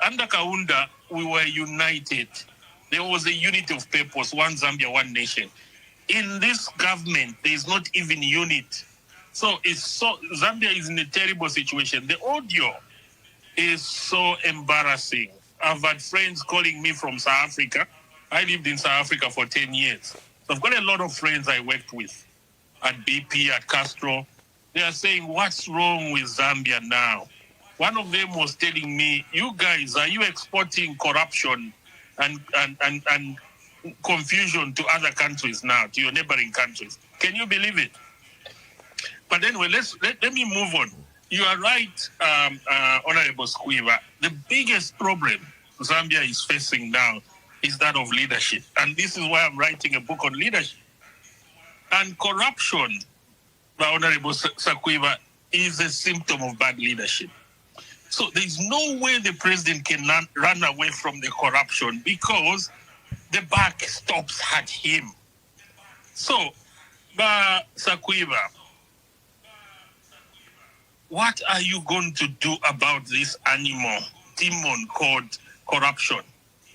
under Kaunda, we were united. There was a unity of purpose, one Zambia, one nation. In this government, there is not even unit. So Zambia is in a terrible situation. The audio is so embarrassing. I've had friends calling me from South Africa. I lived in South Africa for 10 years. So I've got a lot of friends I worked with at BP, at Castro. They are saying, what's wrong with Zambia now? One of them was telling me, you guys, are you exporting corruption and confusion to other countries now, to your neighboring countries? Can you believe it? But anyway, let me move on. You are right, Honorable Sakwiba. The biggest problem Zambia is facing now is that of leadership. And this is why I'm writing a book on leadership. And corruption, Honorable Sakwiba, is a symptom of bad leadership. So there's no way the president can run away from the corruption because the buck stops at him. So, Sakwiba, what are you going to do about this demon called corruption?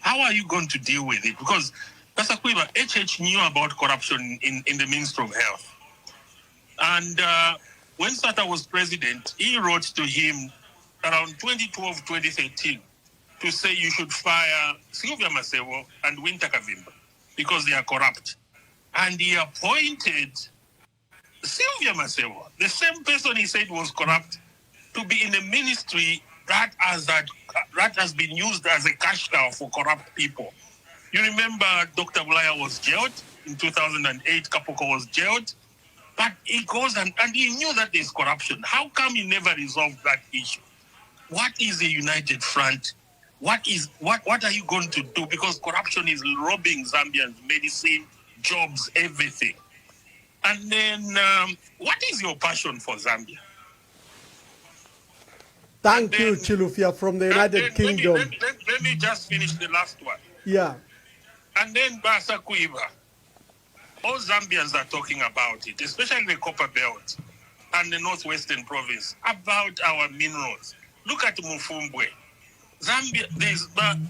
How are you going to deal with it? Because Sakwiba, HH knew about corruption in the Ministry of Health. And when Sata was president, he wrote to him around 2012, 2013, to say you should fire Sylvia Masewo and Winter Kavimba because they are corrupt. And he appointed Sylvia Masewo, the same person he said was corrupt, to be in a ministry that has been used as a cash cow for corrupt people. You remember Dr. Bulaya was jailed in 2008, Kapoko was jailed, but he goes and he knew that there's corruption. How come he never resolved that issue? What is a united front? What are you going to do? Because corruption is robbing Zambians, medicine, jobs, everything. And then, what is your passion for Zambia? Thank you, Chilufya, from the United Kingdom. Let me just finish the last one. Yeah. And then, Sakwiba, all Zambians are talking about it, especially the Copper Belt and the Northwestern Province, about our minerals. Look at Mufumbwe. Zambia,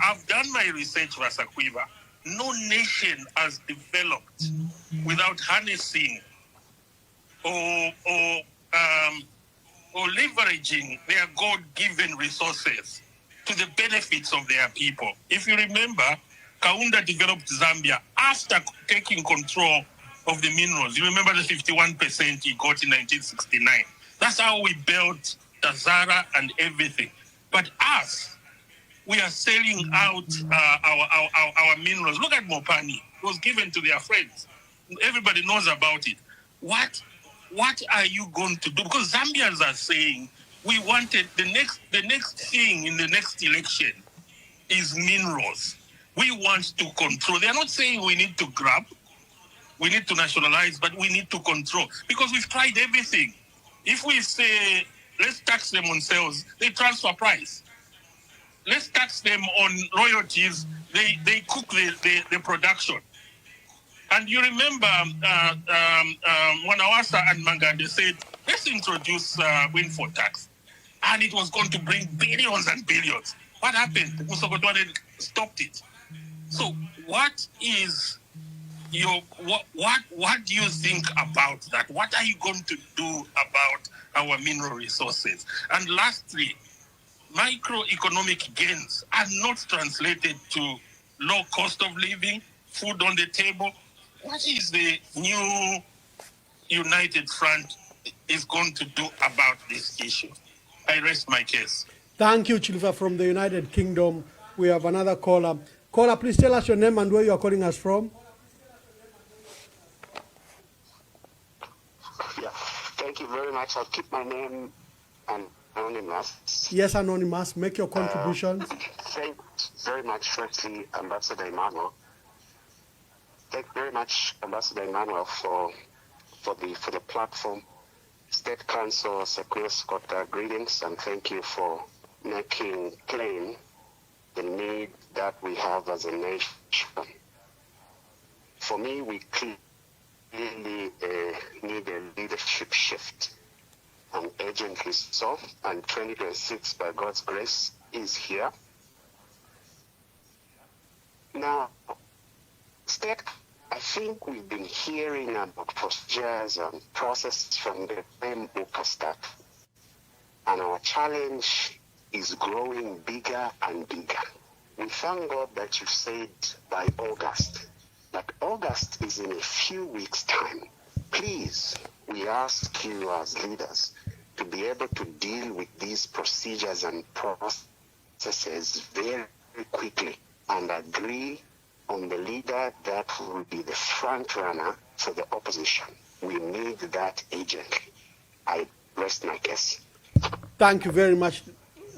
I've done my research, Sakwiba. No nation has developed without harnessing or leveraging their God-given resources to the benefits of their people. If you remember, Kaunda developed Zambia after taking control of the minerals. You remember the 51% he got in 1969. That's how we built Tazara and everything. But us, we are selling out our minerals. Look at Mopani. It was given to their friends. Everybody knows about it. What are you going to do? Because Zambians are saying we wanted the next thing in the next election is minerals. We want to control. They are not saying we need to grab, we need to nationalize, but we need to control. Because we've tried everything. If we say, let's tax them on sales, they transfer price. Let's tax them on royalties, they cook the production. And you remember Mwanawasa and Mangande said, let's introduce windfall tax. And it was going to bring billions and billions. What happened? Musokotwane stopped it. So what is what do you think about that? What are you going to do about our mineral resources? And lastly, microeconomic gains are not translated to low cost of living, food on the table. What is the new United Front is going to do about this issue? I rest my case. Thank you, Chilufya, from the United Kingdom. We have another caller. Caller, please tell us your name and where you are calling us from. Yeah, thank you very much. I'll keep my name anonymous. Yes, anonymous. Make your contributions. Thanks very much, firstly, Ambassador Imamo. thank very much Ambassador Emmanuel for the platform. State Council Sakwiba Sikota, greetings, and thank you for making plain the need that we have as a nation. For me, we clearly need a leadership shift, and urgently so, and 2026, by God's grace, is here. Now, State, I think we've been hearing about procedures and processes from the time Uka start, and our challenge is growing bigger and bigger. We thank God that you said by August, but August is in a few weeks' time. Please, we ask you as leaders to be able to deal with these procedures and processes very quickly and agree on the leader that will be the front runner for the opposition. We need that urgently. I rest my case. Thank you very much,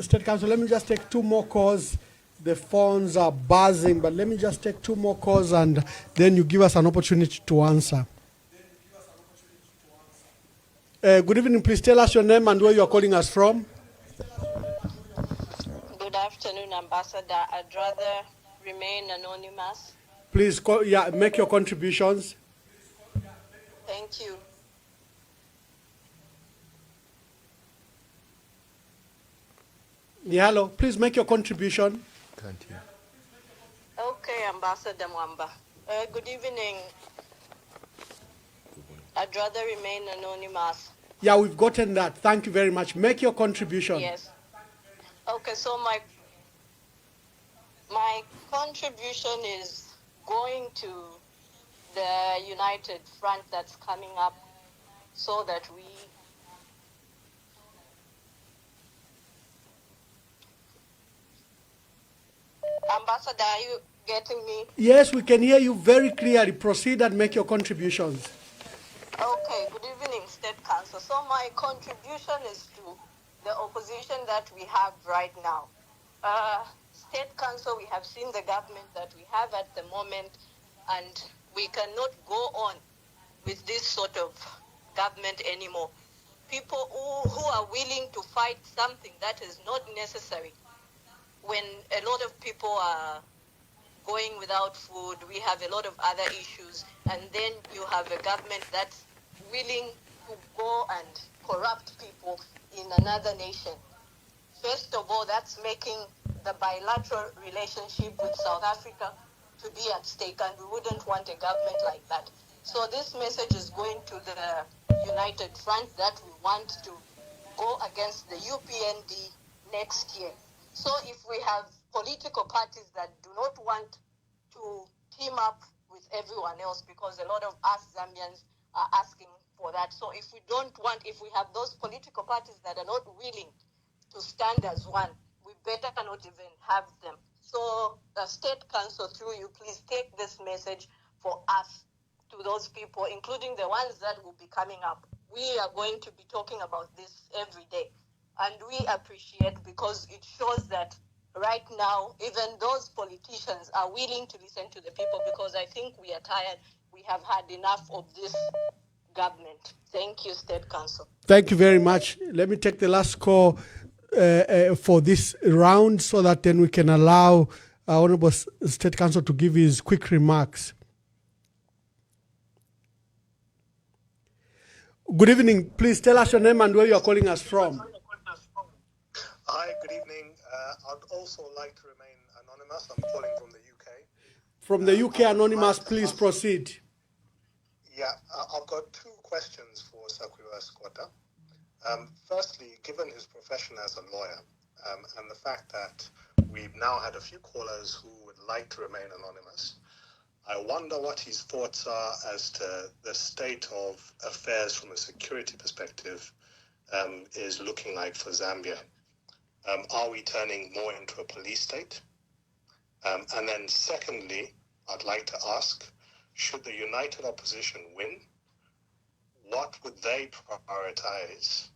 State Council. Let me just take two more calls. The phones are buzzing, but let me just take two more calls and then you give us an opportunity to answer. Good evening. Please tell us your name and where you are calling us from. Good afternoon, Ambassador. I'd rather remain anonymous. Please make your contributions. Thank you. Yeah, hello. Please make your contribution. Can't hear. Okay, Ambassador Mwamba. Good evening. I'd rather remain anonymous. Yeah, we've gotten that. Thank you very much. Make your contribution. Yes. Okay, so my contribution is going to the United Front that's coming up so that we Ambassador, are you getting me? Yes, we can hear you very clearly. Proceed and make your contributions. Okay, good evening, State Council. So my contribution is to the opposition that we have right now. State Council, we have seen the government that we have at the moment, and we cannot go on with this sort of government anymore. People who are willing to fight something that is not necessary. When a lot of people are going without food, we have a lot of other issues, and then you have a government that's willing to go and corrupt people in another nation. First of all, that's making the bilateral relationship with South Africa to be at stake, and we wouldn't want a government like that. So this message is going to the United Front that we want to go against the UPND next year. So if we have political parties that do not want to team up with everyone else, because a lot of us Zambians are asking for that. So if we have those political parties that are not willing to stand as one, we better not even have them. So the State Council, through you, please take this message for us to those people, including the ones that will be coming up. We are going to be talking about this every day. And we appreciate, because it shows that right now, even those politicians are willing to listen to the people, because I think we are tired. We have had enough of this government. Thank you, State Council. Thank you very much. Let me take the last call for this round so that then we can allow our Honorable State Council to give his quick remarks. Good evening. Please tell us your name and where you are calling us from. Hi, good evening. I'd also like to remain anonymous. I'm calling from the UK. From the UK, Anonymous, please proceed. Yeah, I've got two questions for Sakwiba Sikota. Firstly, given his profession as a lawyer and the fact that we've now had a few callers who would like to remain anonymous, I wonder what his thoughts are as to the state of affairs from a security perspective is looking like for Zambia. Are we turning more into a police state? And then secondly, I'd like to ask, should the United Opposition win, what would they prioritize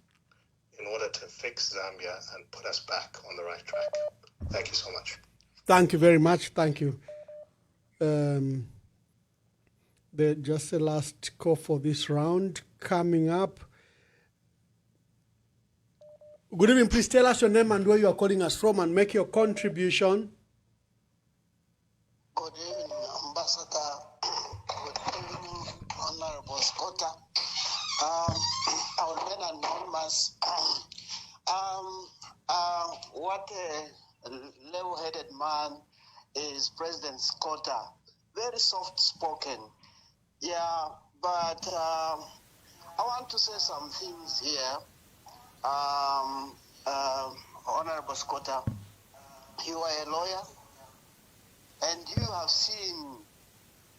in order to fix Zambia and put us back on the right track? Thank you so much. Thank you very much. Thank you. Just the last call for this round coming up. Good evening. Please tell us your name and where you are calling us from and make your contribution. Good evening, Ambassador. Good evening, Honorable Sikota. I will remain anonymous. What a level-headed man is President Sikota. Very soft-spoken. Yeah, but I want to say some things here. Honorable Sikota, you are a lawyer, and you have seen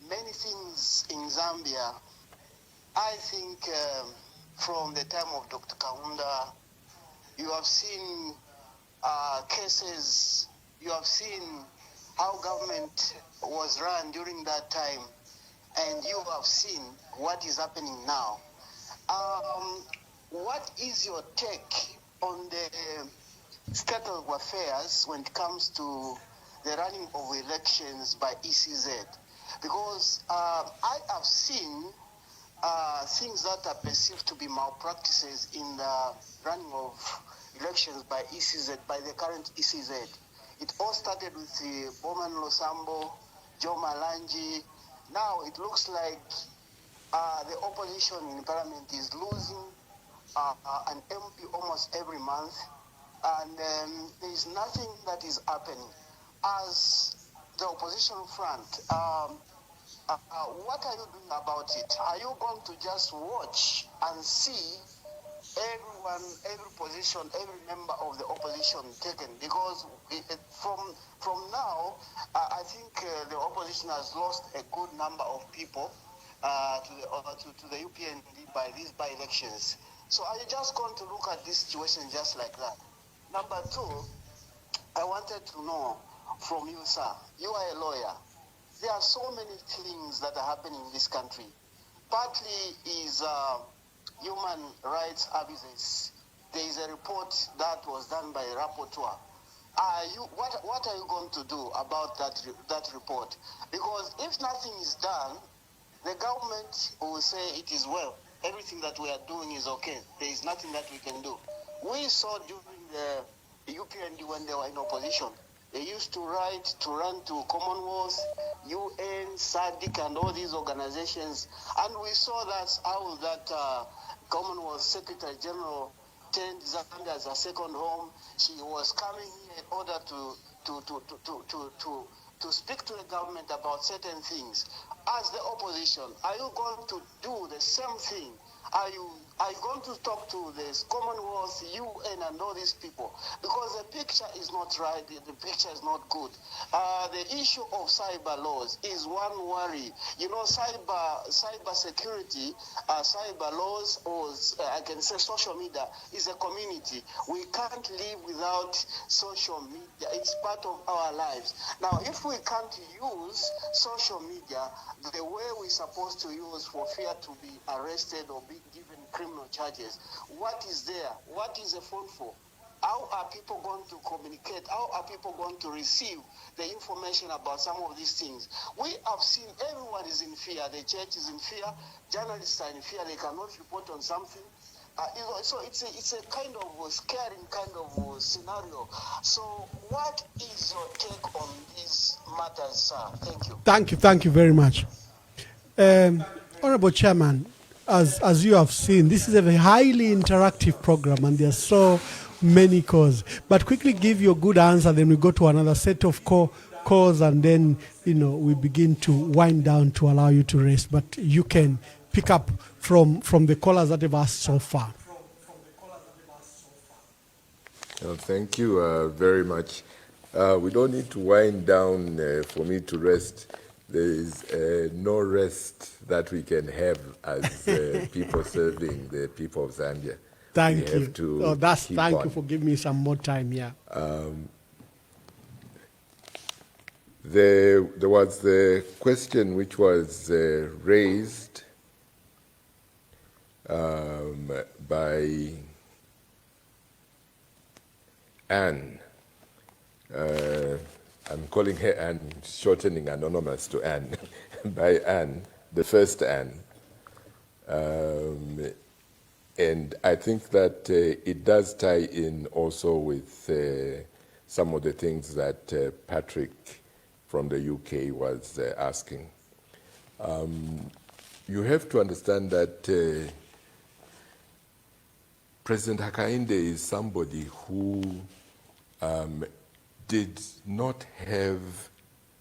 many things in Zambia. I think from the time of Dr. Kaunda, you have seen cases, you have seen how government was run during that time, and you have seen what is happening now. What is your take on the state of affairs when it comes to the running of elections by ECZ? Because I have seen things that are perceived to be malpractices in the running of elections by ECZ, by the current ECZ. It all started with the Bowman Losambo, Joe Malanji. Now it looks like the opposition in parliament is losing an MP almost every month, and there is nothing that is happening. As the opposition front, what are you doing about it? Are you going to just watch and see everyone, every position, every member of the opposition taken? Because from now, I think the opposition has lost a good number of people to the UPND by these by-elections. So are you just going to look at this situation just like that? Number two, I wanted to know from you, sir. You are a lawyer. There are so many things that are happening in this country. Partly is human rights abuses. There is a report that was done by a rapporteur. What are you going to do about that report? Because if nothing is done, the government will say it is well. Everything that we are doing is okay. There is nothing that we can do. We saw during the UPND when they were in opposition, they used to run to Commonwealth, UN, SADC, and all these organizations. And we saw how that Commonwealth Secretary General turned Zambia as a second home. She was coming here in order to speak to the government about certain things. As the opposition, are you going to do the same thing? Are you going to talk to this Commonwealth, UN, and all these people? Because the picture is not right, the picture is not good. The issue of cyber laws is one worry. You know, cyber security, cyber laws, or I can say social media, is a community. We can't live without social media. It's part of our lives. Now, if we can't use social media the way we're supposed to use for fear to be arrested or be given criminal charges, what is there? What is a phone for? How are people going to communicate? How are people going to receive the information about some of these things? We have seen everyone is in fear. The church is in fear. Journalists are in fear. They cannot report on something. So it's a kind of a scaring kind of scenario. So what is your take on these matters, sir? Thank you. Thank you very much. Honorable Chairman, as you have seen, this is a very highly interactive program and there are so many calls. But quickly give you a good answer, then we go to another set of calls and then, we begin to wind down to allow you to rest. But you can pick up from the callers that have asked so far. Thank you very much. We don't need to wind down for me to rest. There is no rest that we can have as people serving the people of Zambia. Thank you. Thank you for giving me some more time. Yeah. There was the question which was raised by Anne. I'm calling her Anne, shortening anonymous to Anne, by Anne, the first Anne. And I think that it does tie in also with some of the things that Patrick from the UK was asking. You have to understand that President Hakainde is somebody who did not have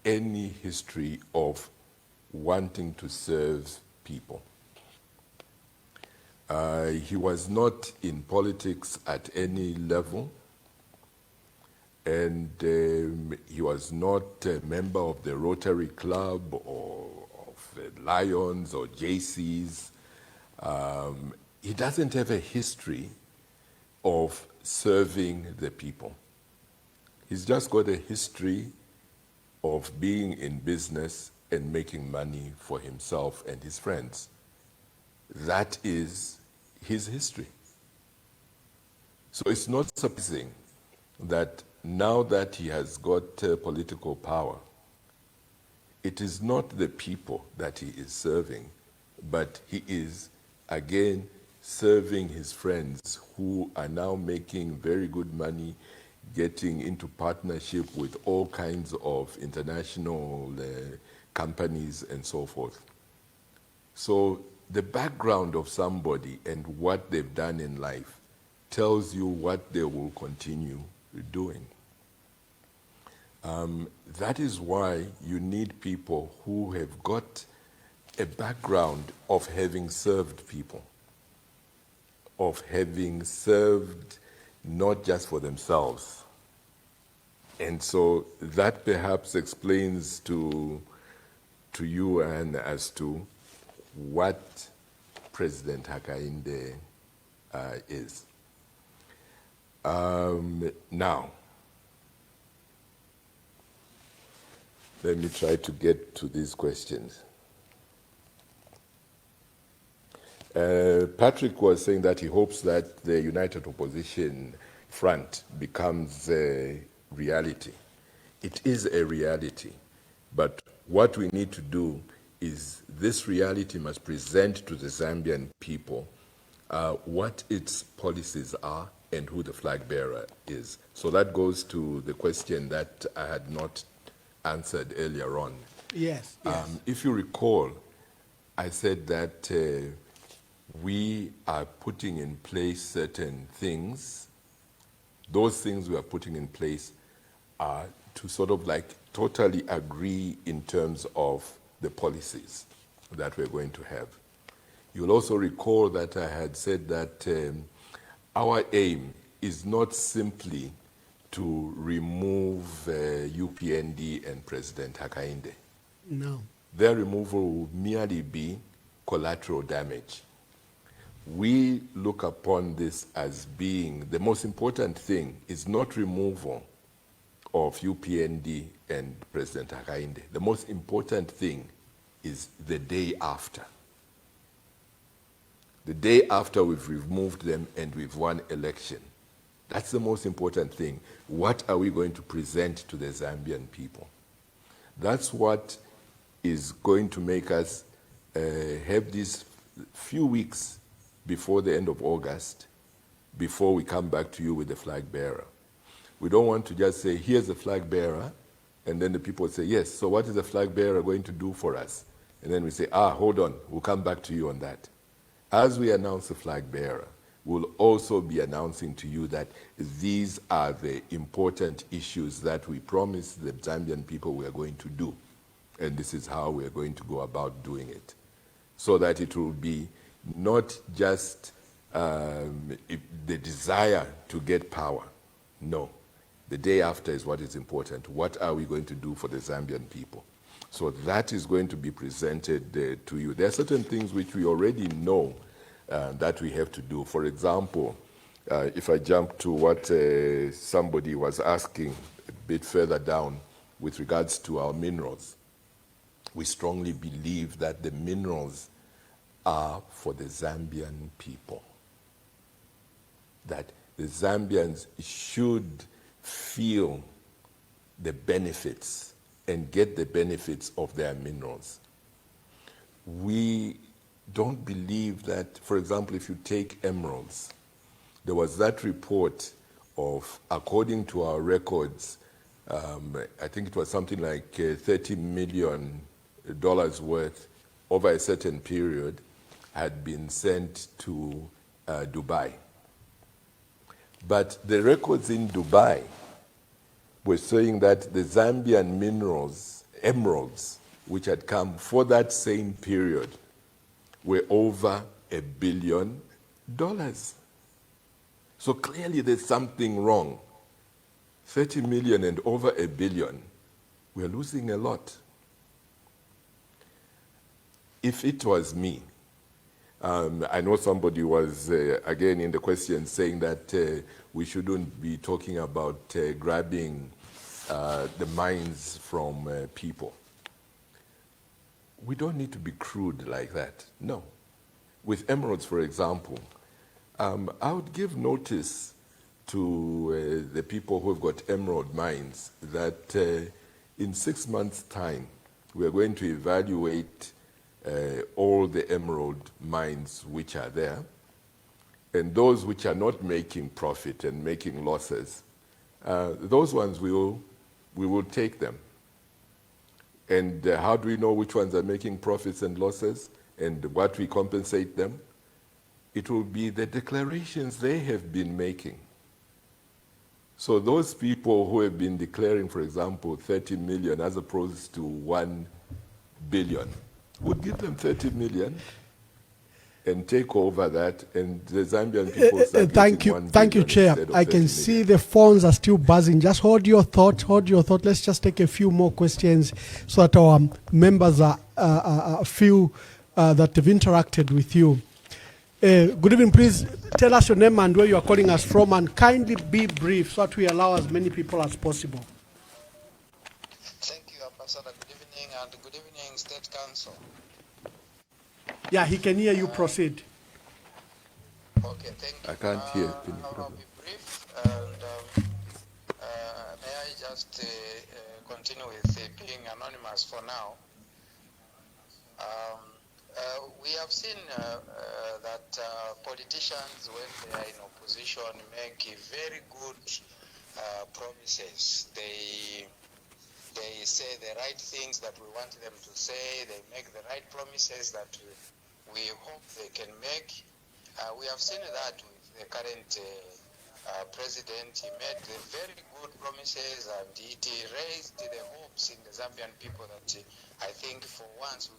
any history of wanting to serve people. He was not in politics at any level, and he was not a member of the Rotary Club or of the Lions or JCs. He doesn't have a history of serving the people. He's just got a history of being in business and making money for himself and his friends. That is his history. So it's not surprising that now that he has got political power, it is not the people that he is serving, but he is, again, serving his friends who are now making very good money, getting into partnership with all kinds of international companies and so forth. So the background of somebody and what they've done in life tells you what they will continue doing. That is why you need people who have got a background of having served people, of having served not just for themselves. And so that perhaps explains to you and as to what President Hakainde is. Now, let me try to get to these questions. Patrick was saying that he hopes that the United Opposition Front becomes a reality. It is a reality, but what we need to do is this reality must present to the Zambian people what its policies are and who the flag bearer is. So that goes to the question that I had not answered earlier on. Yes, yes. If you recall, I said that we are putting in place certain things. Those things we are putting in place are to sort of like totally agree in terms of the policies that we're going to have. You'll also recall that I had said that our aim is not simply to remove UPND and President Hakainde. No. Their removal will merely be collateral damage. We look upon this as being the most important thing is not removal of UPND and President Hakainde. The most important thing is the day after. The day after we've removed them and we've won election. That's the most important thing. What are we going to present to the Zambian people? That's what is going to make us have these few weeks before the end of August, before we come back to you with the flag bearer. We don't want to just say, here's the flag bearer, and then the people say, yes, so what is the flag bearer going to do for us? And then we say, hold on, we'll come back to you on that. As we announce the flag bearer, we'll also be announcing to you that these are the important issues that we promised the Zambian people we are going to do. And this is how we are going to go about doing it. So that it will be not just the desire to get power. No. The day after is what is important. What are we going to do for the Zambian people? So that is going to be presented to you. There are certain things which we already know that we have to do. For example, if I jump to what somebody was asking a bit further down with regards to our minerals, we strongly believe that the minerals are for the Zambian people. That the Zambians should feel the benefits and get the benefits of their minerals. we don't believe that, for example, if you take emeralds, there was that report of, according to our records, I think it was something like $30 million worth over a certain period had been sent to Dubai. But the records in Dubai were saying that the Zambian minerals, emeralds, which had come for that same period, were over $1 billion. So clearly there's something wrong. 30 million and over $1 billion. We're losing a lot. If it was me, I know somebody was, again, in the question saying that we shouldn't be talking about grabbing the mines from people. We don't need to be crude like that, no. With emeralds, for example, I would give notice to the people who have got emerald mines that in 6 months' time, we are going to evaluate all the emerald mines which are there, and those which are not making profit and making losses, those ones we will take them. And how do we know which ones are making profits and losses and what we compensate them? It will be the declarations they have been making. So those people who have been declaring, for example, 30 million as opposed to 1 billion, would give them 30 million and take over that, and the Zambian people start thank you, Chair. I can see the phones are still buzzing. Just hold your thought. Let's just take a few more questions so that our members feel that they've interacted with you. Good evening. Please tell us your name and where you are calling us from, and kindly be brief so that we allow as many people as possible. Thank you, Ambassador. Good evening, and good evening, State Council. Yeah, he can hear you. Proceed. Okay, thank you. I can't hear. I'll be brief, and may I just continue with being anonymous for now? We have seen that politicians, when they are in opposition, make very good promises. They say the right things that we want them to say. They make the right promises that we hope they can make. We have seen that with the current president. He made the very good promises, and it raised the hopes in the Zambian people that I think for once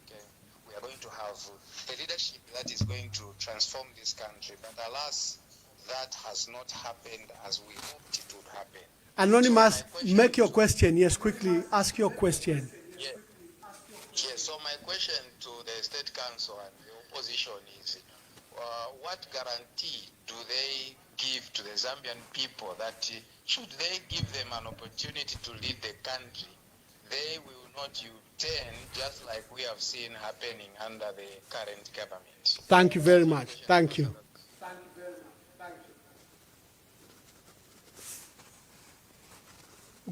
we are going to have a leadership that is going to transform this country. But alas, that has not happened as we hoped it would happen. Anonymous, so make your question. Yes, quickly ask your question. Yes, so my question to the State Council and the opposition is, what guarantee do they give to the Zambian people that should they give them an opportunity to lead the country, they will not U-turn just like we have seen happening under the current government? Thank you very much. Thank you.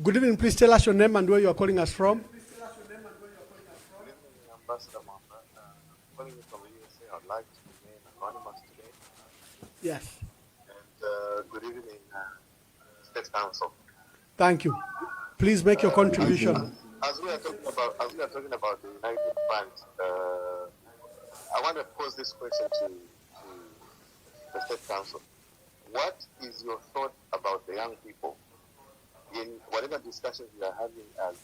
Good evening. Please tell us your name and where you are calling us from. Ambassador Mamba, calling you from the USA. I'd like to remain anonymous today. Yes. And good evening, State Council. Thank you. Please make your contribution. As we are talking about the United Fund, I want to pose this question to the State Council. What is your thought about the young people? In whatever discussions we are having as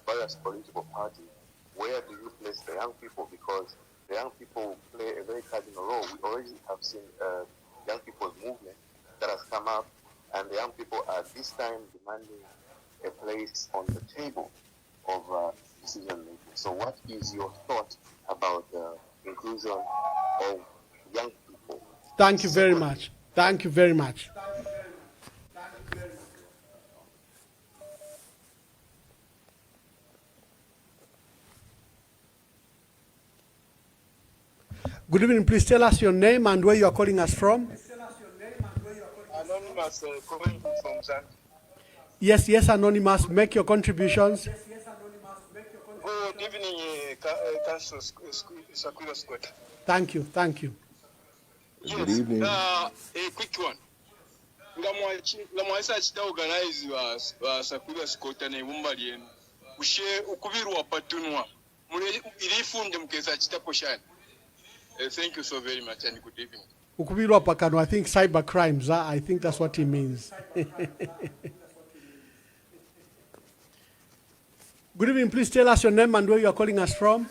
various political parties, where do you place the young people? Because the young people play a very cardinal role. We already have seen young people's movement that has come up, and the young people are this time demanding a place on the table of decision making. So what is your thought about the inclusion of young people? Thank you very much. Thank you very much. Good evening. Please tell us your name and where you are calling us from. Anonymous, calling from Zambia. Yes, Anonymous. Make your contributions. Good Good evening, Council Sakwiba Sikota. Thank you. Good Yes, evening. a quick one. Ngamwaisa chita organize wa Sakwiba Sikota na ibumba lienu. Ushe ukubiru wa patunwa. Mule ilifunde mkeza chita poshani. Thank you so very much and good evening. Ukubirwa pakano, I think cyber crimes. I think that's what he means. Good evening. Please tell us your name and where you are calling us from.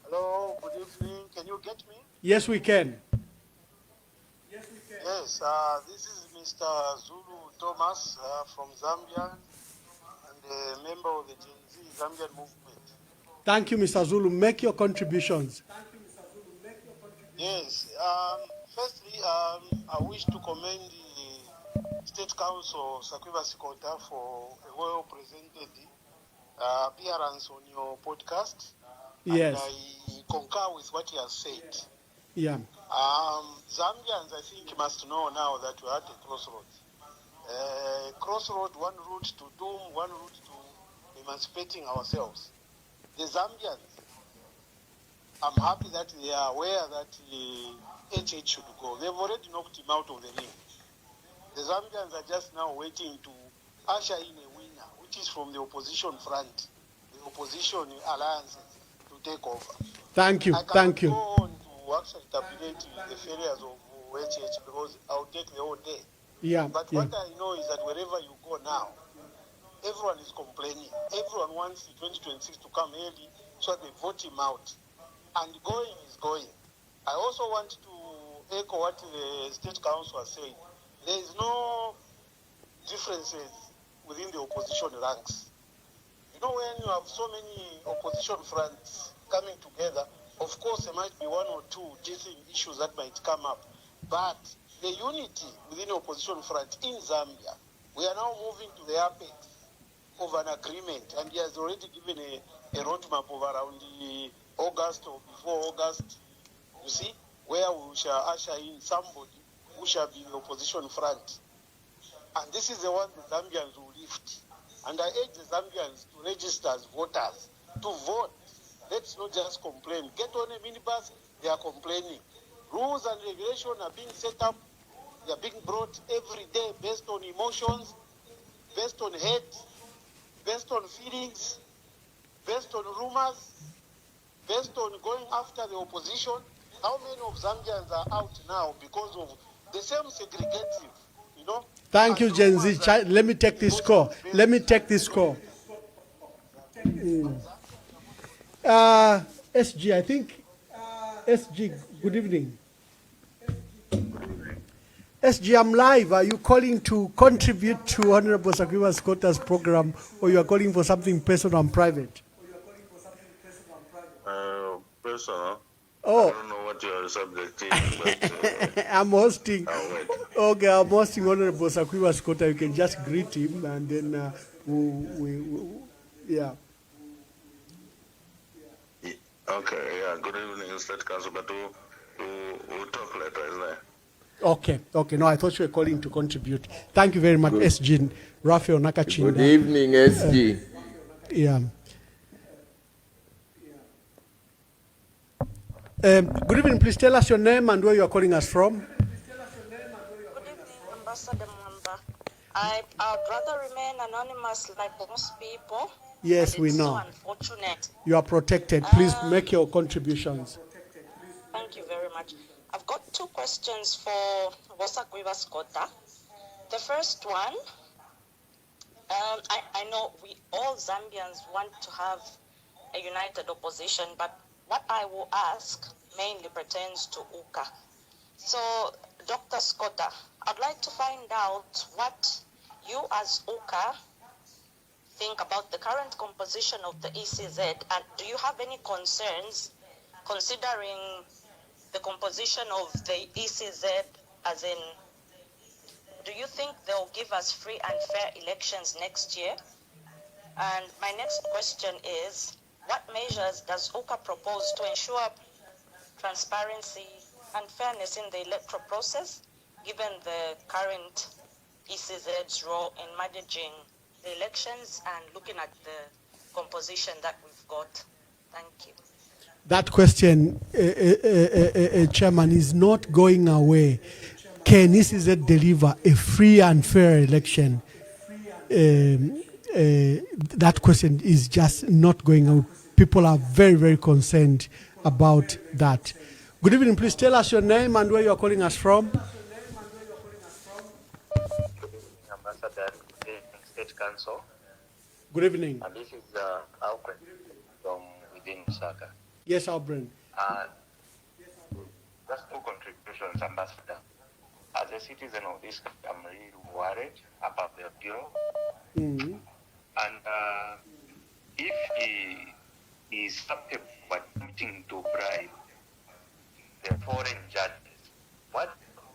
Hello, good evening. Can you get me? Yes, we can. Yes, this is Mr. Zulu Thomas from Zambia and a member of the Gen Z Zambian movement. Thank you, Mr. Zulu. Make your contributions. Yes. Firstly, I wish to commend the State Council Sakwiba Sikota for a well-presented appearance on your podcast. Yes. And I concur with what he has said. Yeah. Zambians, I think, must know now that we're at a crossroads. Crossroad, one route to doom, one route to emancipating ourselves. The Zambians, I'm happy that they are aware that HH should go. They've already knocked him out of the ring. The Zambians are just now waiting to usher in a winner, which is from the opposition front, the opposition alliances to take over. Thank you. I cannot go on to actually tabulate the failures of HH because I'll take the whole day. Yeah. But what I know is that wherever you go now, everyone is complaining. Everyone wants 2026 to come early so they vote him out. And going is going. I also want to echo what the State Council has said. There is no differences within the opposition ranks. You know, when you have so many opposition fronts coming together, of course there might be one or two different issues that might come up. But the unity within the opposition front in Zambia, we are now moving to the apex of an agreement, and he has already given a roadmap of around the August or before August, you see, where we shall usher in somebody who shall be in the opposition front. And this is the one the Zambians will lift. And I urge the Zambians to register as voters, to vote. Let's not just complain. Get on a minibus, they are complaining. Rules and regulations are being set up, they are being brought every day based on emotions, based on hate, based on feelings, based on rumors, based on going after the opposition. How many of Zambians are out now because of the same segregative, you know? Thank you, Gen Z. Let me take this call. SG, I think. SG, good evening. SG, I'm live. Are you calling to contribute to Honorable Sakwiba Sikota's program, or you are calling for something personal and private? Personal. Oh. I don't know what your subject is, but I'm hosting. I'll wait. Okay, I'm hosting Honorable Sakwiba Sikota. You can just greet him, and then yeah. Okay, yeah. Good evening, State Council, but we'll talk later, isn't it? Okay. No, I thought you were calling to contribute. Thank you very much, SG. Raphael Nakachinda. Good evening, SG. Yeah. Good evening. Please tell us your name and where you are calling us from. Good evening, Ambassador Mwamba. I'd rather remain anonymous like most people. Yes, we know. So unfortunate. You are protected. Please make your contributions. Thank you very much. I've got two questions for Sakwiba Sikota. The first one, I know we all Zambians want to have a united opposition, but what I will ask mainly pertains to UKA. So, Dr. Sikota, I'd like to find out what you as UKA think about the current composition of the ECZ, and do you have any concerns considering the composition of the ECZ, as in, do you think they'll give us free and fair elections next year? And my next question is, what measures does UKA propose to ensure transparency and fairness in the electoral process, given the current ECZ's role in managing the elections and looking at the composition that we've got. Thank you. That question, Chairman, is not going away. Can ECZ deliver a free and fair election? That question is just not going out. People are very, very concerned about that. Good evening. Please tell us your name and where you are calling us from. Ambassador, State Council. Good evening. And this is Alfred from within Saka. Yes, Alfred. Just two contributions, Ambassador. As a citizen of this country, I'm really worried about the bill. Mm-hmm. And if he is capable of attempting to bribe the foreign judges, what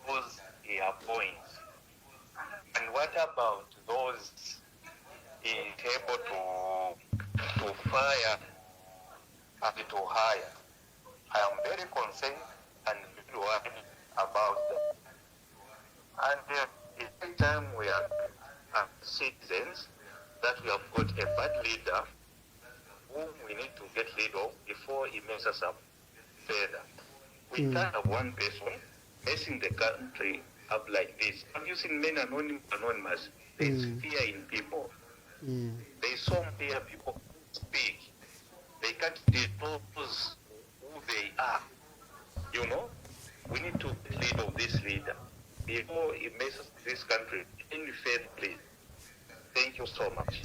was he appoints? And what about those he is able to fire and to hire? I am very concerned and very worried about that. And every time we are citizens that we have got a bad leader whom we need to get rid of before he messes us up further. We can't have one person messing the country up like this. Have you seen men anonymous? There's fear in people. There's so fear people speak. They can't disclose who they are. You know, we need to get rid of this leader before he messes this country any further, please. Thank you so much.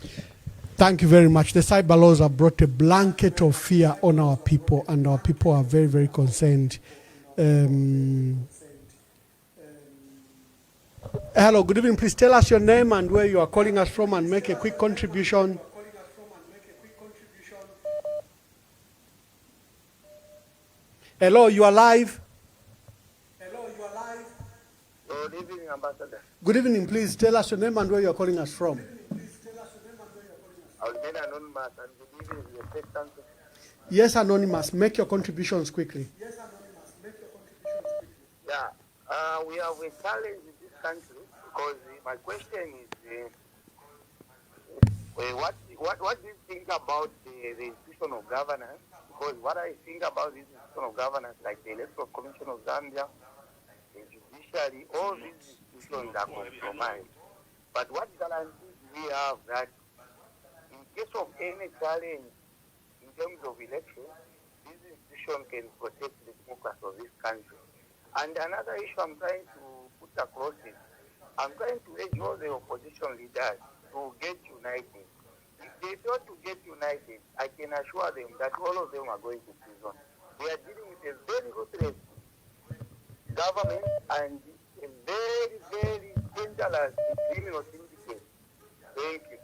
Thank you very much. The cyber laws have brought a blanket of fear on our people, and our people are very, very concerned. Hello, good evening. Please tell us your name and where you are calling us from and make a quick contribution. Hello, you are live. Good evening, Ambassador. Good evening. Please tell us your name and where you are calling us from. I'll get anonymous and good evening, the State Council. Yes, Anonymous. Make your contributions quickly. Yeah, we have a challenge in this country because my question is, what do you think about the institution of governance? Because what I think about this institution of governance, like the Electoral Commission of Zambia, the judiciary, all these institutions are compromised. But what guarantees we have that in case of any challenge in terms of election, this institution can protect the democracy of this country? And another issue I'm trying to put across is, I'm trying to urge all the opposition leaders to get united. If they fail to get united, I can assure them that all of them are going to prison. We are dealing with a very ruthless government and a very, very dangerous criminal syndicate. Thank you.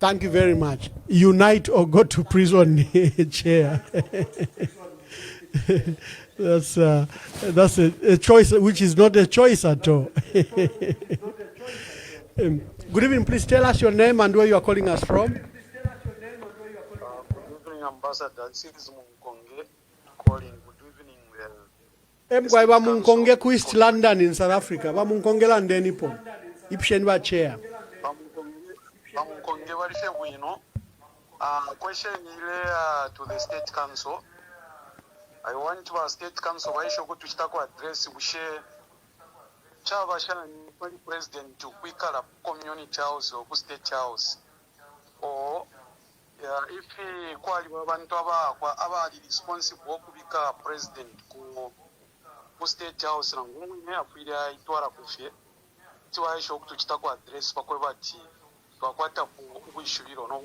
Thank you very much. Unite or go to prison, Chair. That's a choice which is not a choice at all. Good evening. Please tell us your name and where you are calling us from. Good evening, Ambassador. This is Munkonge calling. Good evening. Emgwa ba Munkonge ku East London in South Africa. Ba Munkonge landeni po. Ipshen ba chair. Munkonge walife bwino. Question to the State Council. I want to ask State Council why should go to Chitako address Bushe Chavashan President to quicker community house or state house. Or if he qualified to be responsible to become president ku state house and we have to Kufe. So I should to Chitako address Pakwati to Aquata who should be on.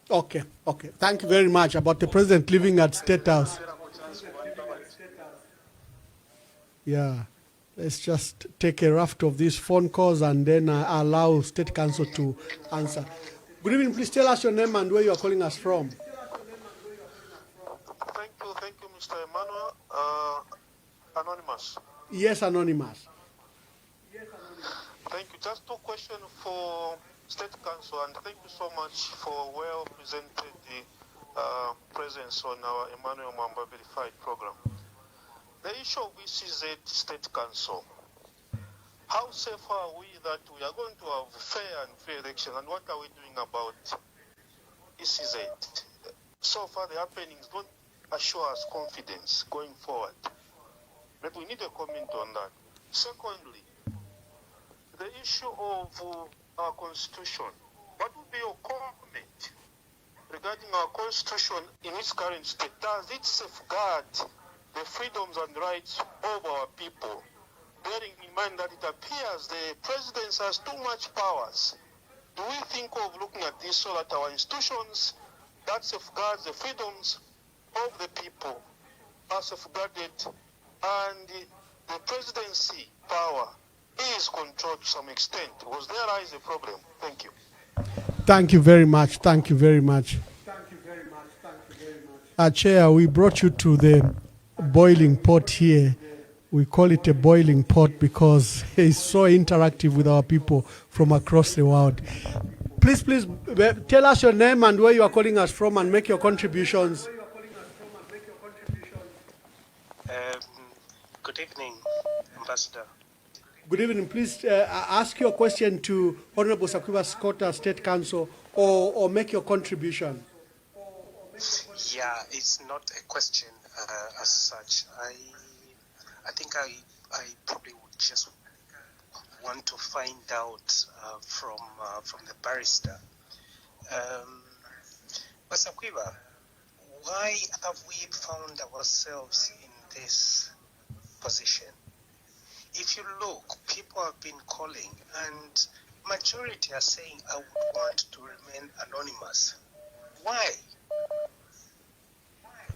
Okay. Thank you very much. About the president living at State House. Yeah. Let's just take a raft of these phone calls and then allow State Council to answer. Good evening. Please tell us your name and where you are calling us from. Thank you, Mr. Emmanuel. Anonymous. Yes, Anonymous. Thank you. Just two questions for State Council, and thank you so much for well presented the presence on our Emmanuel Mamba Verified program. The issue of ECZ State Council. How safe are we that we are going to have fair and free election, and what are we doing about this is it. So far, the happenings don't assure us confidence going forward. But we need a comment on that. Secondly, the issue of our constitution. What would be your comment regarding our constitution in its current state? Does it safeguard the freedoms and rights of our people? Bearing in mind that it appears the president has too much powers. Do we think of looking at this so that our institutions that safeguards the freedoms of the people are safeguarded and the presidency power is controlled to some extent? Because there lies a problem. Thank you. Thank you very much. Thank you very much. Chair, we brought you to the boiling pot here. We call it a boiling pot because it's so interactive with our people from across the world. Please tell us your name and where you are calling us from and make your contributions. Good evening, Ambassador. Good evening. Please ask your question to Honorable Sakwiba Sikota, State Council, or make your contribution. Yeah, it's not a question as such. I think I probably would just want to find out from the barrister. But Sakwiba, why have we found ourselves in this position? If you look, people have been calling, and majority are saying, I would want to remain anonymous. Why?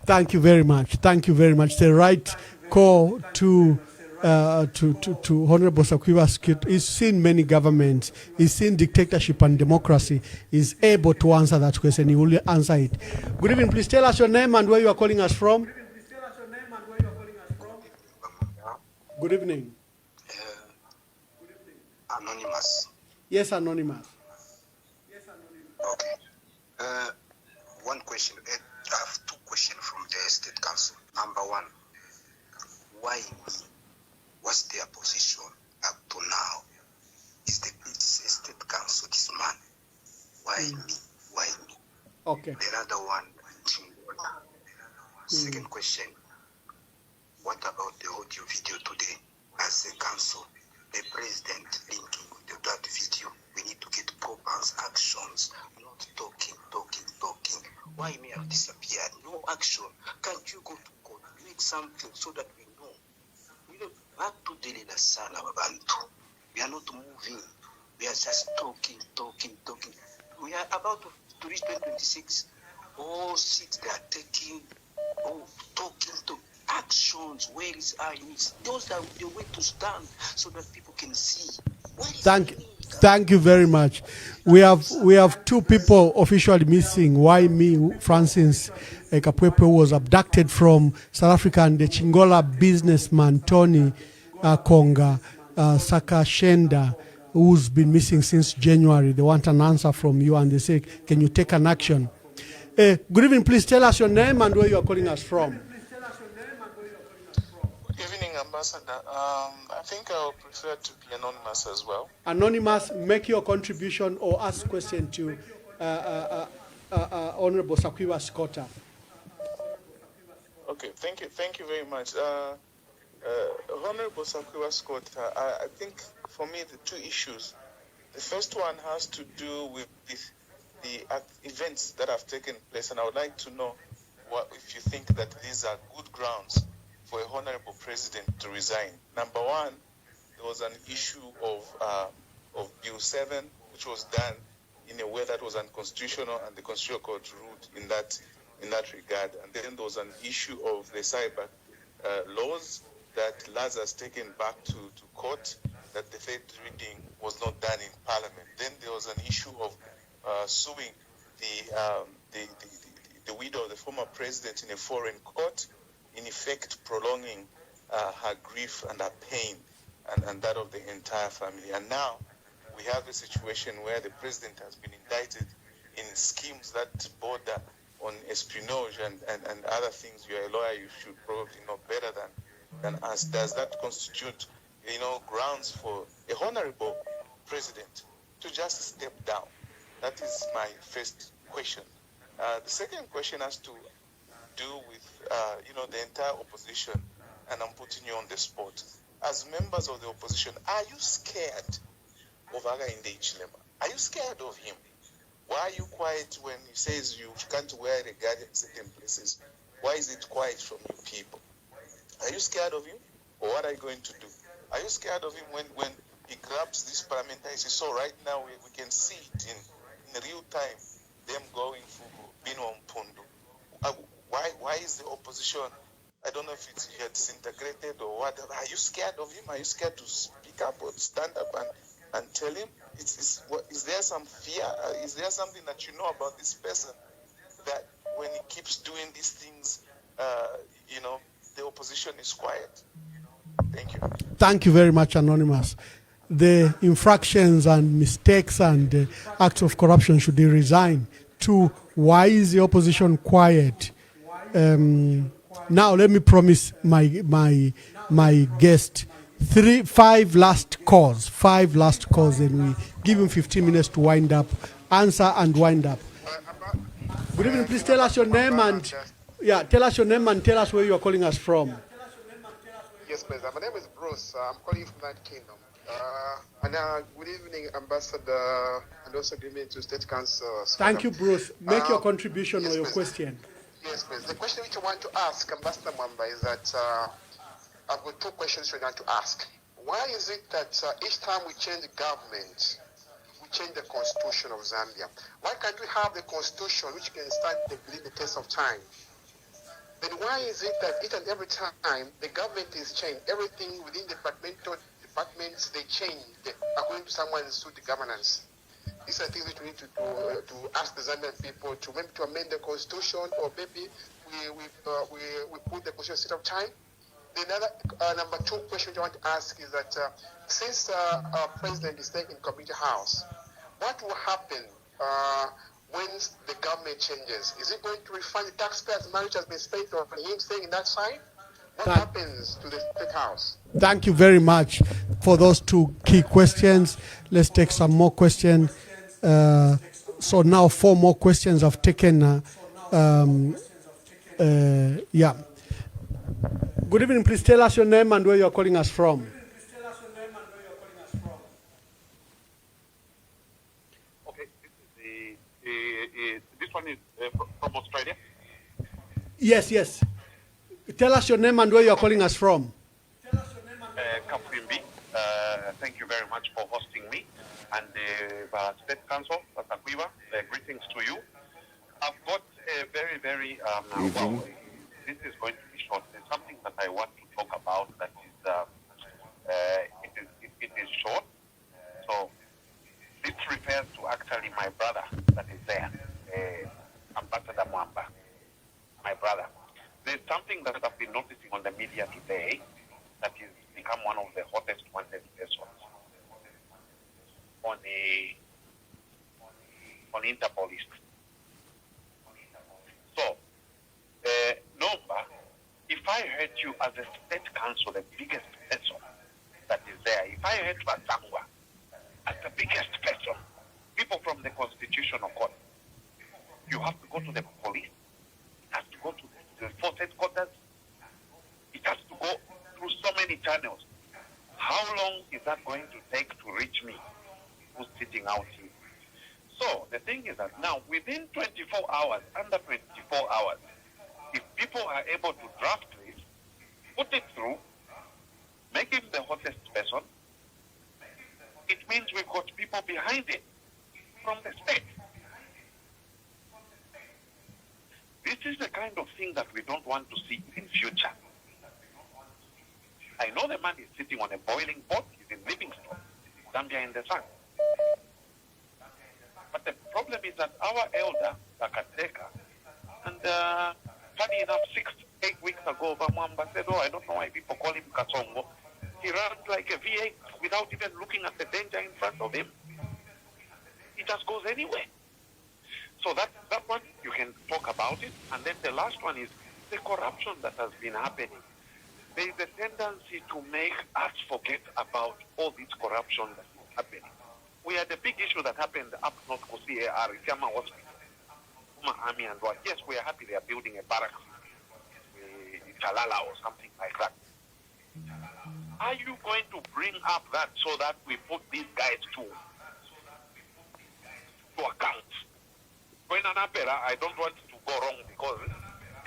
Thank you very much. Thank you very much. The right call to Honorable Sakwiba Sikota. He's seen many governments. He's seen dictatorship and democracy. He's able to answer that question. He will answer it. Good evening. Please tell us your name and where you are calling us from. Good evening. Anonymous. Yes, anonymous. Okay. One question. I have two questions from the State Council. Number one, why me? What's their position up to now? It's a State Council this man. Why me? Why me? Okay. The other one, second question, what about the audio video today? As a council, the president linking with that video, we need to get proper actions, not talking. Why may have disappeared? No action. Can't you go to court, make something so that we know? We don't have to delay the sana abantu. We are not moving. We are just talking. We are about to reach 2026. All seats they are taking, talking to actions. Where is our needs? Those are the way to stand so that people can see. Thank you very much. We have two people officially missing. Why me? Francis Kapwepe was abducted from South Africa, and the Chingola businessman Tony Konga Sakashenda, who's been missing since January. They want an answer from you, and they say, can you take an action? Good evening. Please tell us your name and where you are calling us from. Good evening, Ambassador. I think I would prefer to be anonymous as well. Anonymous, make your contribution or ask question to Honorable Sakwiba Sikota. Okay, thank you very much. Honorable Sakwiba Sikota, I think for me the two issues. The first one has to do with the events that have taken place, and I would like to know if you think that these are good grounds for a honorable president to resign. Number one, there was an issue of Bill 7, which was done in a way that was unconstitutional, and the Constitutional Court ruled in that regard. And then there was an issue of the cyber laws that Laz has taken back to court, that the third reading was not done in Parliament. Then there was an issue of suing the widow of the former president in a foreign court, in effect prolonging her grief and her pain and that of the entire family. And now we have a situation where the president has been indicted in schemes that border on espionage and other things. You're a lawyer, you should probably know better than us. Does that constitute, grounds for a honorable president to just step down? That is my first question. The second question has to do with, the entire opposition, and I'm putting you on the spot. As members of the opposition, are you scared of Hakainde Hichilema? Are you scared of him? Why are you quiet when he says you can't wear a guard in certain places? Why is it quiet from you people? Are you scared of him? Or what are you going to do? Are you scared of him when he grabs this parliamentary? So right now we can see it in real time, them going for Bino Mpundu. Why is the opposition, I don't know if it's disintegrated or what, are you scared of him? Are you scared to speak up or stand up and tell him? Is there some fear? Is there something that you know about this person that when he keeps doing these things, the opposition is quiet? Thank you. Thank you very much, Anonymous. The infractions and mistakes and acts of corruption should be resigned. To why is the opposition quiet? Now let me promise my guest 5 last calls, and we give him 15 minutes to wind up, answer and wind up. Good evening. Please tell us your name and tell us where you are calling us from. Yes, please. My name is Bruce. I'm calling from United Kingdom. Good evening, Ambassador, and also good evening to State Council. Thank you, Bruce. Make your contribution or your question. Yes, please. The question which I want to ask Ambassador Mwamba is that I've got 2 questions I want to ask. Why is it that each time we change the government, we change the constitution of Zambia? Why can't we have the constitution which can stand the test of time? Then why is it that each and every time the government is changed, everything within the departments, they change according to someone's suit governance? These are things which we need to ask the Zambian people to maybe to amend the constitution, or maybe we put the constitution set of time. The another number 2 question I want to ask is that since our president is staying in Community House, what will happen when the government changes? Is it going to refund the taxpayers' money which has been spent on him staying in that side? What happens to the State House? Thank you very much for those 2 key questions. Let's take some more questions. So now 4 more questions I've taken. Good evening. Please tell us your name and where you are calling us from. Okay, this one is from Australia. Yes. Tell us your name and where you are calling us from. Kapwimbi. Thank you very much for hosting me and the State Council, Sakwiba. Greetings to you. I've got a very, very this is going to be short. There's something that I want to talk about that is it is short. So this refers to actually my brother that is there, Ambassador Mwamba, my brother. There's something that I've been noticing on the media today that has become one of the hottest wanted persons on Interpol list. So, Nomba, if I heard you as a State Council, the biggest person that is there, if I heard Batangwa as the biggest person, people from the Constitutional Court, you have to go to the police, it has to go to the force headquarters, it has to go through so many channels. How long is that going to take to reach me who's sitting out here? So the thing is that now within 24 hours, under 24 hours, if people are able to draft this, put it through, make him the hottest person, it means we've got people behind it from the state. This is the kind of thing that we don't want to see in future. I know the man is sitting on a boiling pot, he's in Livingstone, Zambia in the sun. But the problem is that our elder, Takateka, and funny enough, 6-8 weeks ago, Bamwamba said, I don't know why people call him Kasongo. He runs like a V8 without even looking at the danger in front of him. He just goes anywhere. So that one, you can talk about it. And then the last one is the corruption that has been happening. There is a tendency to make us forget about all this corruption that is happening. We had a big issue that happened up north Kosi AR, Ikama Hospital. army and what. Yes, we are happy they are building a barracks in Talala or something like that. Are you going to bring up that so that we put these guys to account? When an opera, I don't want to go wrong because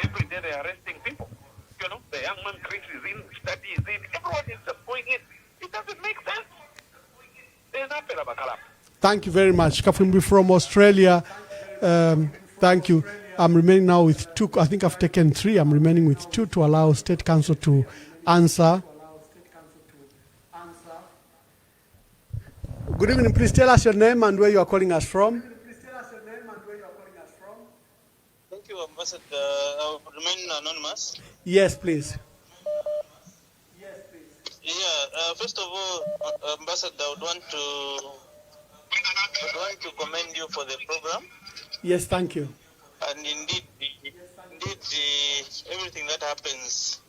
every day they are arresting people. You know, the young man Chris is in, study is in, everyone is just going in. It doesn't make sense. There's an opera, Bakala. Thank you very much. Kafumbi from Australia. Thank you. I'm remaining now with 2. I think I've taken 3. I'm remaining with 2 to allow State Council to answer. Good evening. Please tell us your name and where you are calling us from. Thank you, Ambassador. I will remain anonymous. Yes, please. Yeah. First of all, Ambassador, I would want to commend you for the program. Yes, thank you. And indeed, everything that happens,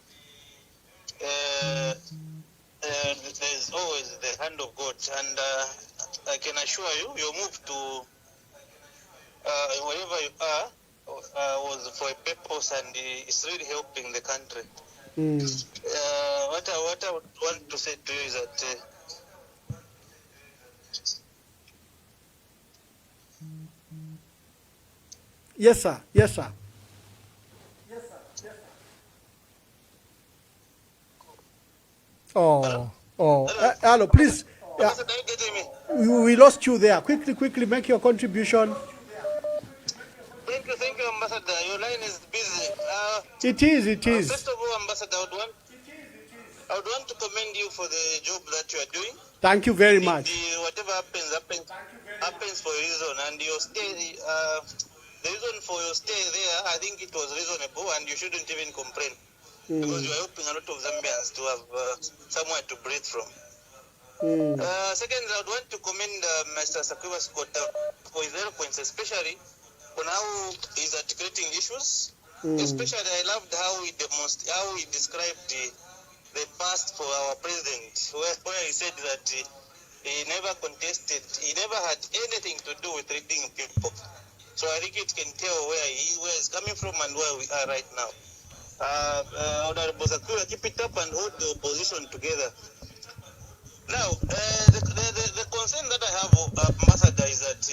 there's always the hand of God. And I can assure you, your move to wherever you are was for a purpose, and it's really helping the country. What I would want to say to you is that yes, sir. Yes, sir. Oh. Hello, please. We lost you there. Quickly, make your contribution. Thank you, Ambassador. Your line is busy. It is. First of all, Ambassador, I would want to commend you for the job that you are doing. Thank you very much. Whatever happens for a reason, and your stay, the reason for your stay there, I think it was reasonable, and you shouldn't even complain because you are helping a lot of Zambians to have somewhere to breathe from. Second, I would want to commend Mr. Sakwiba Sikota for his eloquence, especially on how he's articulating issues. Especially, I loved how he described the past for our president, where he said that he never contested, he never had anything to do with reading people. So I think it can tell where he's coming from and where we are right now. Honorable Sakwiba, keep it up and hold the opposition together. Now, the concern that I have, Ambassador, is that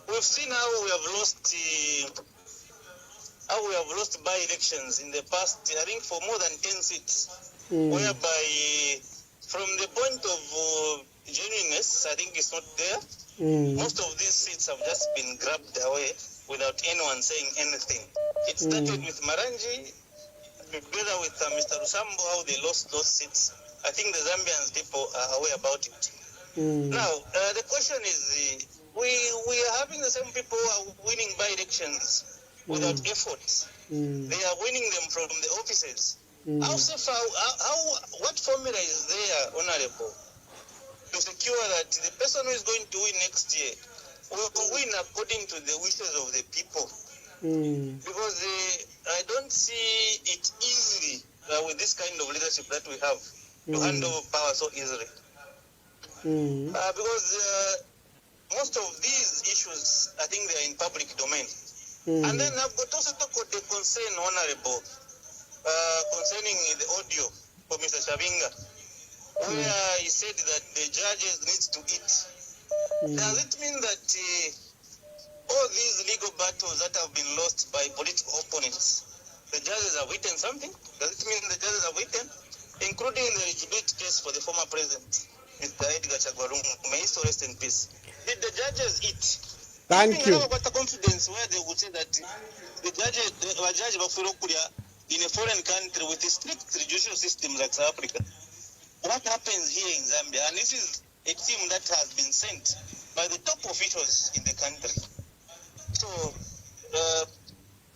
we've seen how we have lost by-elections in the past, I think for more than 10 seats, whereby from the point of genuineness, I think it's not there. Most of these seats have just been grabbed away without anyone saying anything. It started with Maranji, together with Mr. Rusambo, how they lost those seats. I think the Zambian people are aware about it. Now, the question is, we are having the same people who are winning by-elections without effort. They are winning them from the offices. What formula is there, Honorable, to secure that the person who is going to win next year will win according to the wishes of the people? Because I don't see it easily with this kind of leadership that we have to hand over power so easily. Because most of these issues, I think they are in public domain. And then I've got also the concern, Honorable, concerning the audio for Mr. Shavinga, where he said that the judges need to eat. Does it mean that all these legal battles that have been lost by political opponents, the judges have eaten something? Does it mean the judges have eaten? Including the legitimate case for the former president, Mr. Edgar Chagwarum, may he so rest in peace. Did the judges eat? Thank you. I have got the confidence where they would say that the judges in a foreign country with a strict judicial system like South Africa. What happens here in Zambia? And this is a team that has been sent by the top officials in the country. So,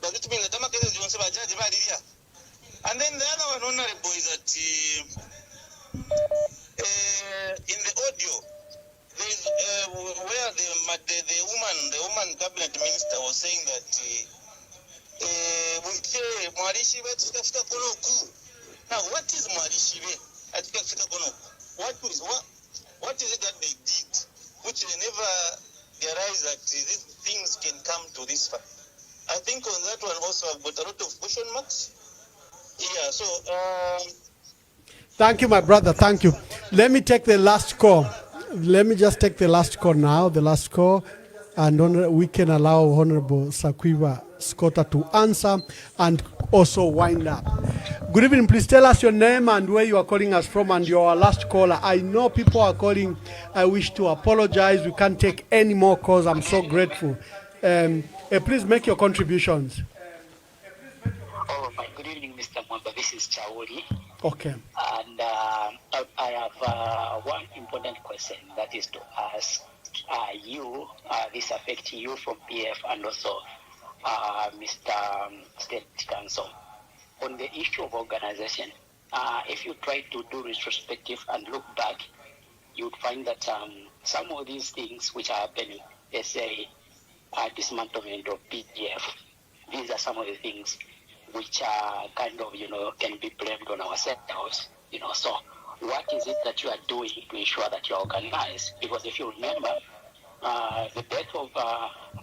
does it mean that the cases you say judge by here? And then the other one, Honorable, is that in the audio, there's where the woman cabinet minister was saying that now what is Mwarishibe? What is it that they did which they never realize that these things can come to this far. I think on that one also I've got a lot of question marks. Yeah, so Thank you, my brother. Thank you. Let me take the last call. Let me just take the last call now, the last call, and we can allow Honorable Sakwiba Sikota to answer and also wind up. Good evening. Please tell us your name and where you are calling us from and your last caller. I know people are calling. I wish to apologize. We can't take any more calls. I'm so grateful. Please make your contributions. Oh, good evening, Mr. Mwamba. This is Chauri. Okay. And I have one important question that is to ask you, this affects you from PF and also Mr. State Council. On the issue of organization, if you try to do retrospective and look back, you would find that some of these things which are happening, let's say dismantlement of PGF, these are some of the things which are kind of, can be blamed on ourselves, So what is it that you are doing to ensure that you are organized? Because if you remember, the death of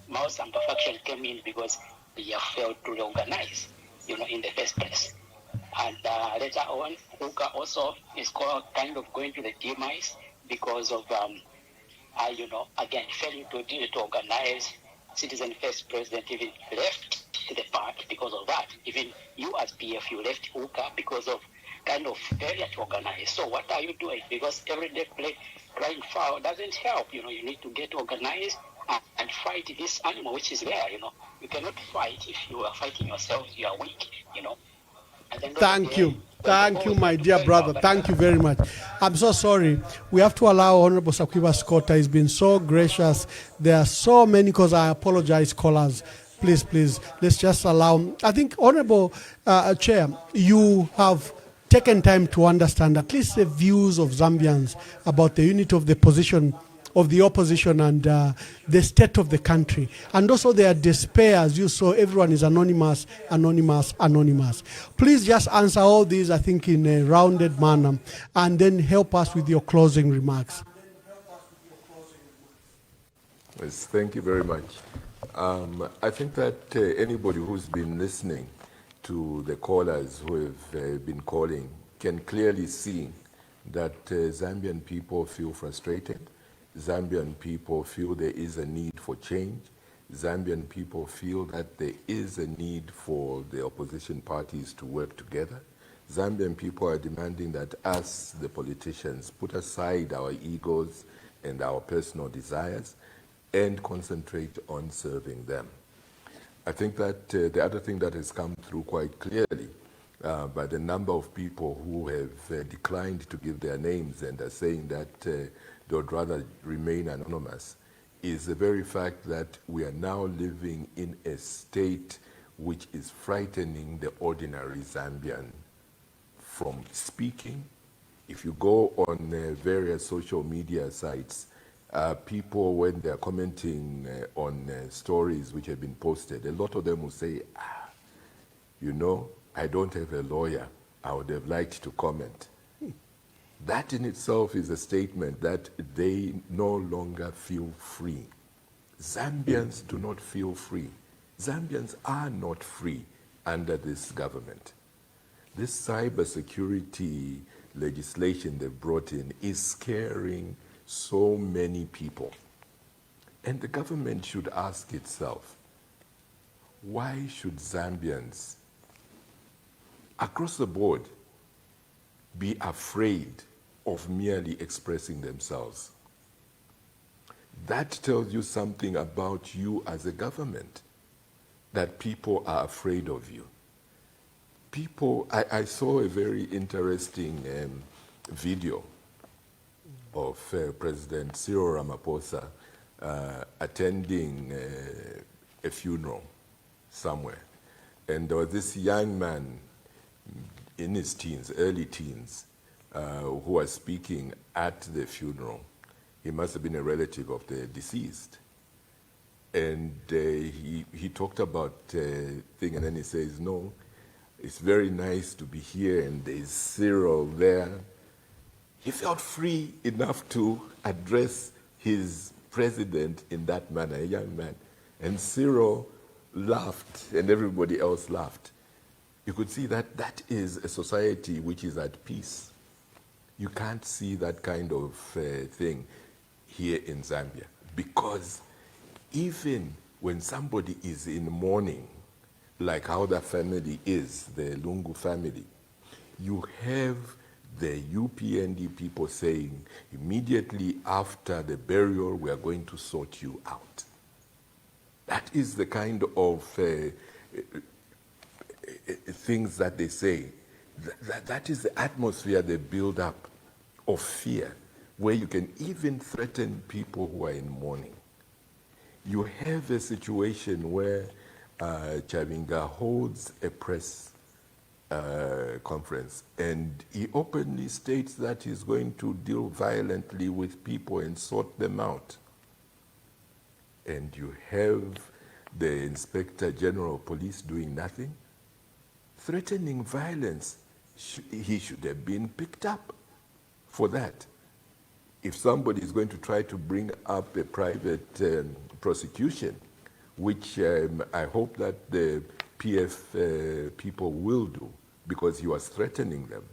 Mao Samba faction came in because they have failed to reorganize, in the first place. And later on, Uka also is kind of going to the demise because of, again, failing to organize. Citizen First President even left the party because of that. Even you as PF, you left Uka because of kind of failure to organize. So what are you doing? Because every day crying foul doesn't help. You need to get organized and fight this animal which is there. You cannot fight if you are fighting yourself. You are weak. Thank you. Thank you, my dear brother. Thank you very much. I'm so sorry. We have to allow Honorable Sakwiba Sikota. He's been so gracious. There are so many calls. I apologize, callers. Please, let's just allow. I think, Honorable Chair, you have taken time to understand at least the views of Zambians about the unity of the position of the opposition and the state of the country. And also their despair, as you saw, everyone is anonymous. Please just answer all these, I think, in a rounded manner, and then help us with your closing remarks. Yes, thank you very much. I think that anybody who's been listening to the callers who have been calling can clearly see that Zambian people feel frustrated. Zambian people feel there is a need for change. Zambian people feel that there is a need for the opposition parties to work together. Zambian people are demanding that us, the politicians, put aside our egos and our personal desires and concentrate on serving them. I think that the other thing that has come through quite clearly by the number of people who have declined to give their names and are saying that they would rather remain anonymous is the very fact that we are now living in a state which is frightening the ordinary Zambian from speaking. If you go on various social media sites, people, when they're commenting on stories which have been posted, a lot of them will say, I don't have a lawyer. I would have liked to comment. That in itself is a statement that they no longer feel free. Zambians do not feel free. Zambians are not free under this government. This cybersecurity legislation they've brought in is scaring so many people. And the government should ask itself, why should Zambians across the board be afraid of merely expressing themselves? That tells you something about you as a government, that people are afraid of you. I saw a very interesting video of President Cyril Ramaphosa attending a funeral somewhere. And there was this young man in his teens, early teens, who was speaking at the funeral. He must have been a relative of the deceased. And he talked about thing, and then he says, no, it's very nice to be here, and there's Cyril there. He felt free enough to address his president in that manner, a young man. And Cyril laughed, and everybody else laughed. You could see that that is a society which is at peace. You can't see that kind of thing here in Zambia, because even when somebody is in mourning, like how the family is, the Lungu family, you have the UPND people saying, immediately after the burial, we are going to sort you out. That is the kind of things that they say. That is the atmosphere they build up of fear, where you can even threaten people who are in mourning. You have a situation where Chavinga holds a press conference, and he openly states that he's going to deal violently with people and sort them out. And you have the Inspector General of Police doing nothing, threatening violence. He should have been picked up for that. If somebody is going to try to bring up a private prosecution, which I hope that the PF people will do, because he was threatening them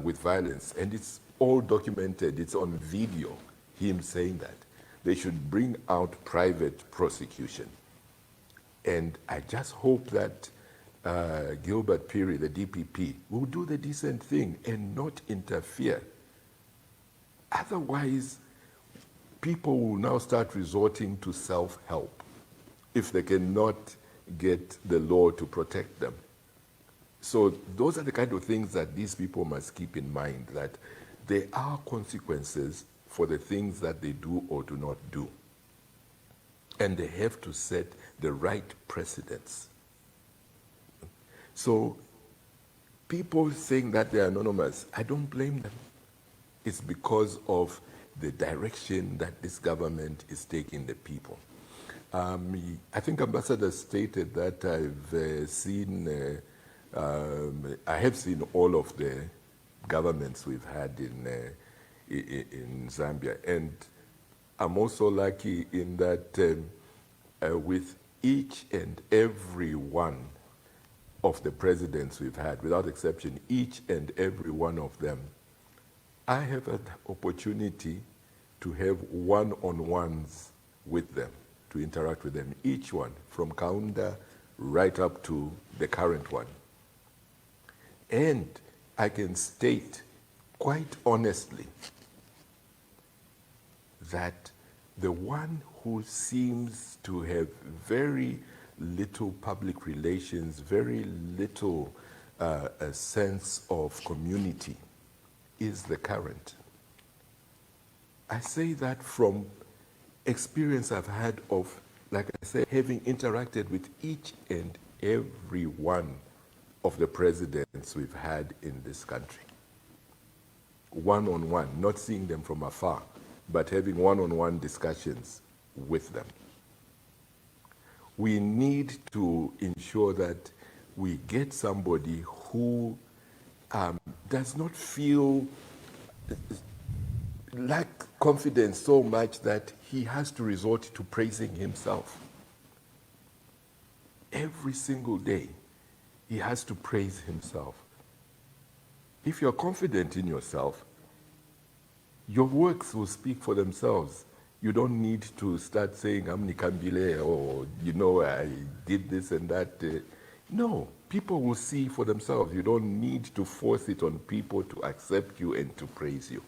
with violence. And it's all documented, it's on video, him saying that. They should bring out private prosecution. And I just hope that Gilbert Perry, the DPP, will do the decent thing and not interfere. Otherwise, people will now start resorting to self-help if they cannot get the law to protect them. So those are the kind of things that these people must keep in mind, that there are consequences for the things that they do or do not do. And they have to set the right precedents. So people saying that they are anonymous, I don't blame them. It's because of the direction that this government is taking the people. I think Ambassador stated that I have seen all of the governments we've had in Zambia, and I'm also lucky in that with each and every one of the presidents we've had, without exception, each and every one of them, I have had the opportunity to have one-on-ones with them, to interact with them, each one, from Kaunda right up to the current one. And I can state quite honestly that the one who seems to have very little public relations, very little a sense of community is the current. I say that from experience I've had of, like I said, having interacted with each and every one of the presidents we've had in this country. One-on-one, not seeing them from afar, but having one-on-one discussions with them. We need to ensure that we get somebody who does not feel lack confidence so much that he has to resort to praising himself. Every single day, he has to praise himself. If you're confident in yourself, your works will speak for themselves. You don't need to start saying, I'm Nikambile, or, I did this and that. No, people will see for themselves. You don't need to force it on people to accept you and to praise you.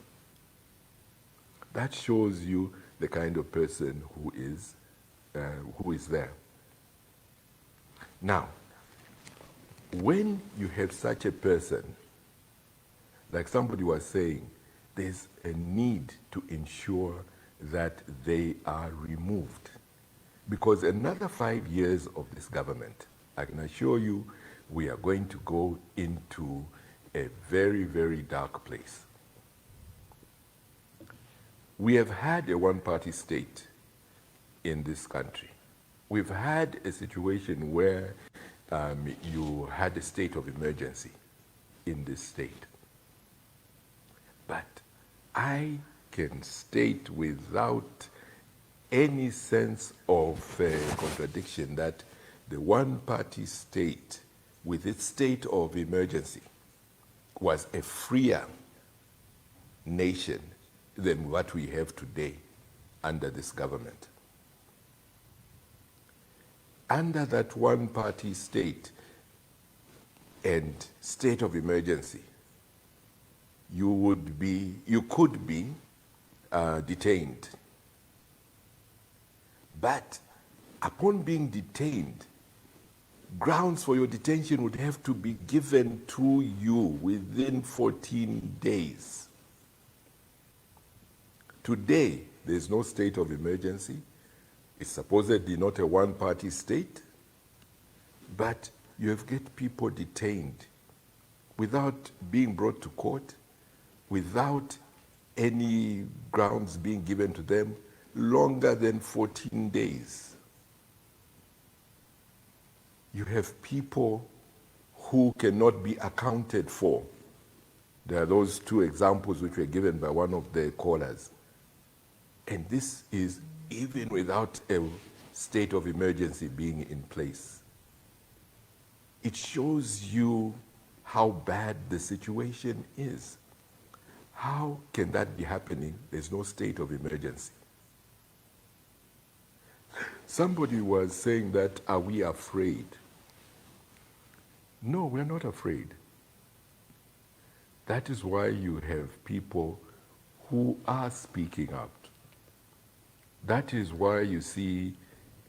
That shows you the kind of person who is there. Now, when you have such a person, like somebody was saying, there's a need to ensure that they are removed. Because another 5 years of this government, I can assure you, we are going to go into a very, very dark place. We have had a one-party state in this country. We've had a situation where you had a state of emergency in this state. But I can state without any sense of contradiction that the one-party state with its state of emergency was a freer nation than what we have today under this government. Under that one-party state and state of emergency, you could be detained. But upon being detained, grounds for your detention would have to be given to you within 14 days. Today, there's no state of emergency. It's supposedly not a one-party state, but you have get people detained without being brought to court, without any grounds being given to them, longer than 14 days. You have people who cannot be accounted for. There are those two examples which were given by one of the callers. And this is even without a state of emergency being in place. It shows you how bad the situation is. How can that be happening? There's no state of emergency. Somebody was saying that, are we afraid? No, we're not afraid. That is why you have people who are speaking out. That is why you see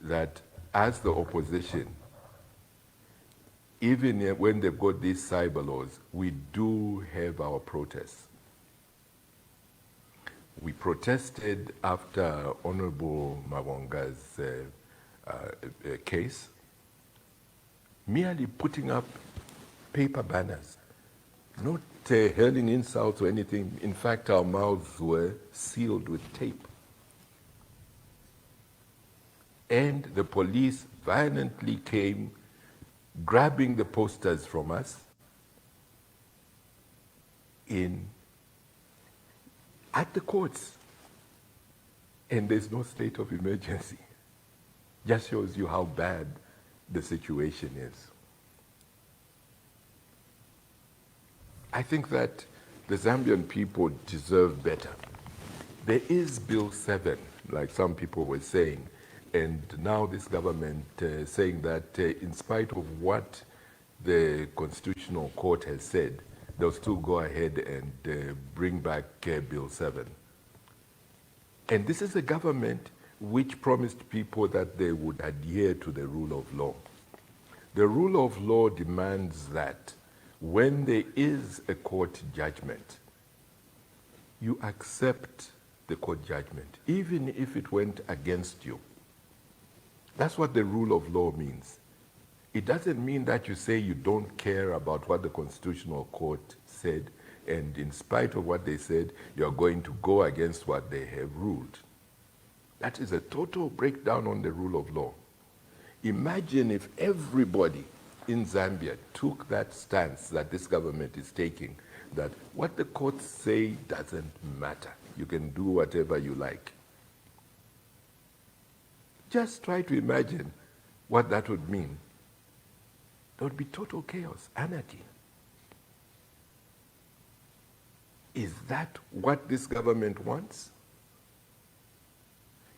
that as the opposition, even when they've got these cyber laws, we do have our protests. We protested after Honorable Mawonga's case, merely putting up paper banners, not hurling insults or anything. In fact, our mouths were sealed with tape. And the police violently came, grabbing the posters from us at the courts. And there's no state of emergency. Just shows you how bad the situation is. I think that the Zambian people deserve better. There is Bill 7, like some people were saying, and now this government saying that in spite of what the Constitutional Court has said, they'll still go ahead and bring back Bill 7. And this is a government which promised people that they would adhere to the rule of law. The rule of law demands that when there is a court judgment, you accept the court judgment, even if it went against you. That's what the rule of law means. It doesn't mean that you say you don't care about what the Constitutional Court said, and in spite of what they said, you're going to go against what they have ruled. That is a total breakdown on the rule of law. Imagine if everybody in Zambia took that stance that this government is taking, that what the courts say doesn't matter. You can do whatever you like. Just try to imagine what that would mean. There would be total chaos, anarchy. Is that what this government wants?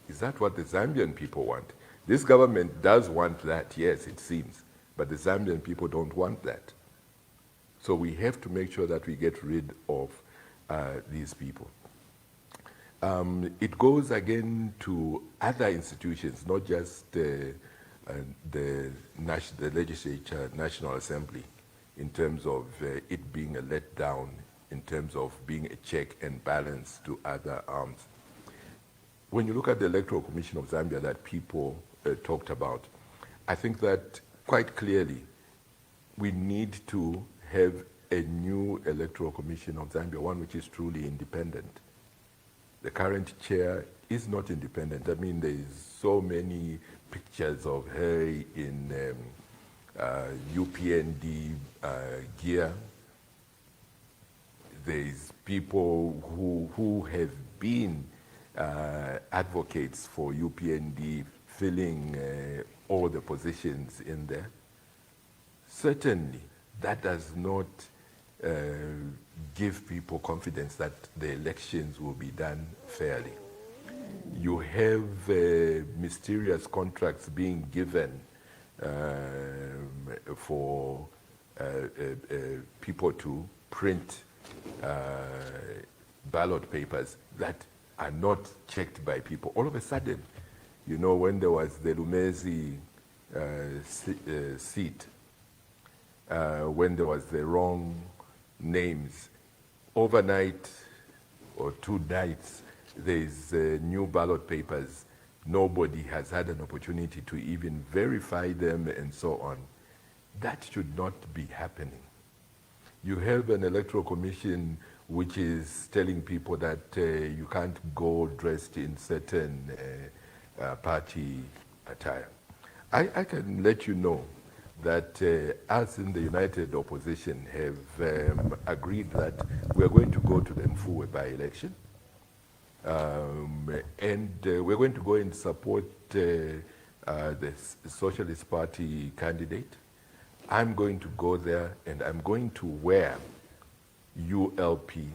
Is that what the Zambian people want? This government does want that, yes, it seems, but the Zambian people don't want that. So we have to make sure that we get rid of these people. It goes again to other institutions, not just the legislature, National Assembly, in terms of it being a letdown, in terms of being a check and balance to other arms. When you look at the Electoral Commission of Zambia that people talked about, I think that quite clearly we need to have a new Electoral Commission of Zambia, one which is truly independent. The current chair is not independent. I mean, there's so many pictures of her in UPND gear. There's people who have been advocates for UPND filling all the positions in there. Certainly, that does not give people confidence that the elections will be done fairly. You have mysterious contracts being given for people to print ballot papers that are not checked by people. All of a sudden, you know, when there was the Lumezi seat, when there was the wrong names, overnight or 2 nights, there's new ballot papers. Nobody has had an opportunity to even verify them and so on. That should not be happening. You have an electoral commission which is telling people that you can't go dressed in certain party attire. I can let you know that us in the United Opposition have agreed that we are going to go to the Mfuwe by-election. And we're going to go and support the Socialist Party candidate. I'm going to go there and I'm going to wear ULP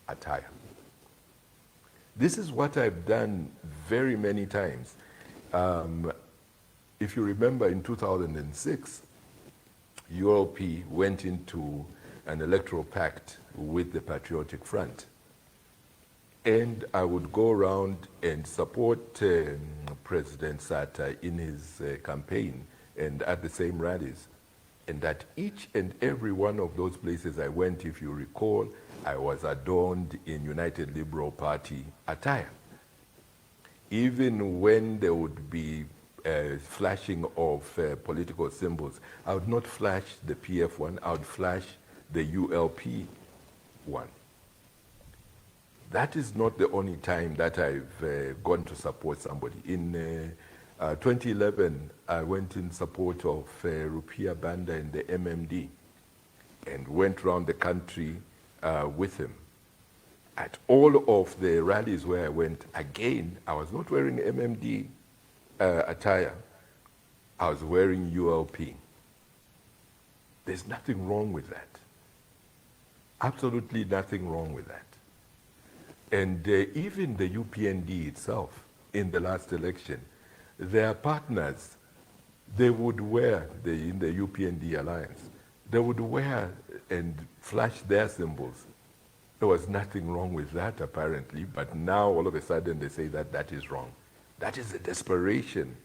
attire. This is what I've done very many times. If you remember, in 2006, ULP went into an electoral pact with the Patriotic Front. And I would go around and support President Sata in his campaign and at the same rallies. And at each and every one of those places I went, if you recall, I was adorned in United Liberal Party attire. Even when there would be flashing of political symbols, I would not flash the PF one, I would flash the ULP one. That is not the only time that I've gone to support somebody. In 2011, I went in support of Rupiah Banda and the MMD and went around the country with him. At all of the rallies where I went, again, I was not wearing MMD attire. I was wearing ULP. There's nothing wrong with that. Absolutely nothing wrong with that. And even the UPND itself, in the last election, their partners, they would wear, in the UPND alliance, they would wear and flash their symbols. There was nothing wrong with that, apparently, but now all of a sudden they say that that is wrong. That is the desperation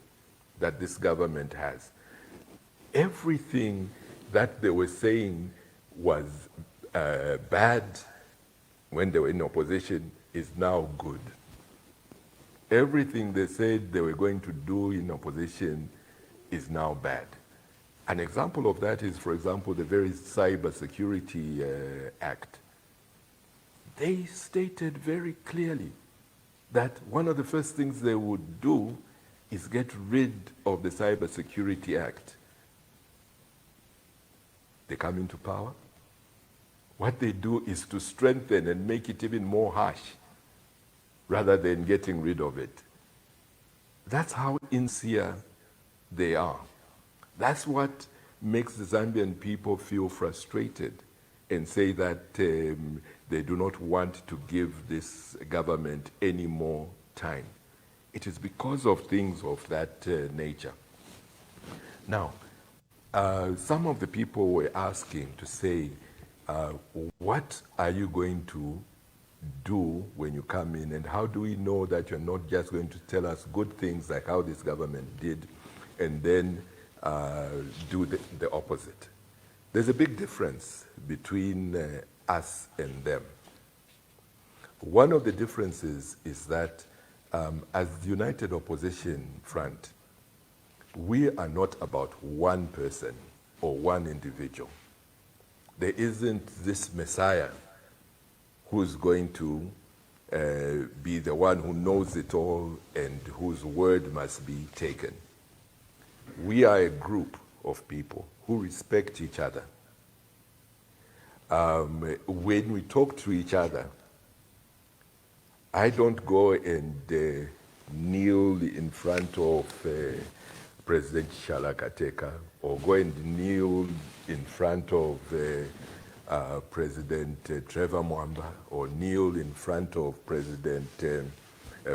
that this government has. Everything that they were saying was bad when they were in opposition is now good. Everything they said they were going to do in opposition is now bad. An example of that is, for example, the very Cyber Security Act. They stated very clearly that one of the first things they would do is get rid of the Cyber Security Act. They come into power. What they do is to strengthen and make it even more harsh rather than getting rid of it. That's how insincere they are. That's what makes the Zambian people feel frustrated and say that they do not want to give this government any more time. It is because of things of that nature. Now, some of the people were asking to say, what are you going to do when you come in, and how do we know that you're not just going to tell us good things like how this government did and then do the opposite? There's a big difference between us and them. One of the differences is that as the United Opposition Front, we are not about one person or one individual. There isn't this Messiah who's going to be the one who knows it all and whose word must be taken. We are a group of people who respect each other. When we talk to each other, I don't go and kneel in front of President Shalakateka or go and kneel in front of President Trevor Mwamba or kneel in front of President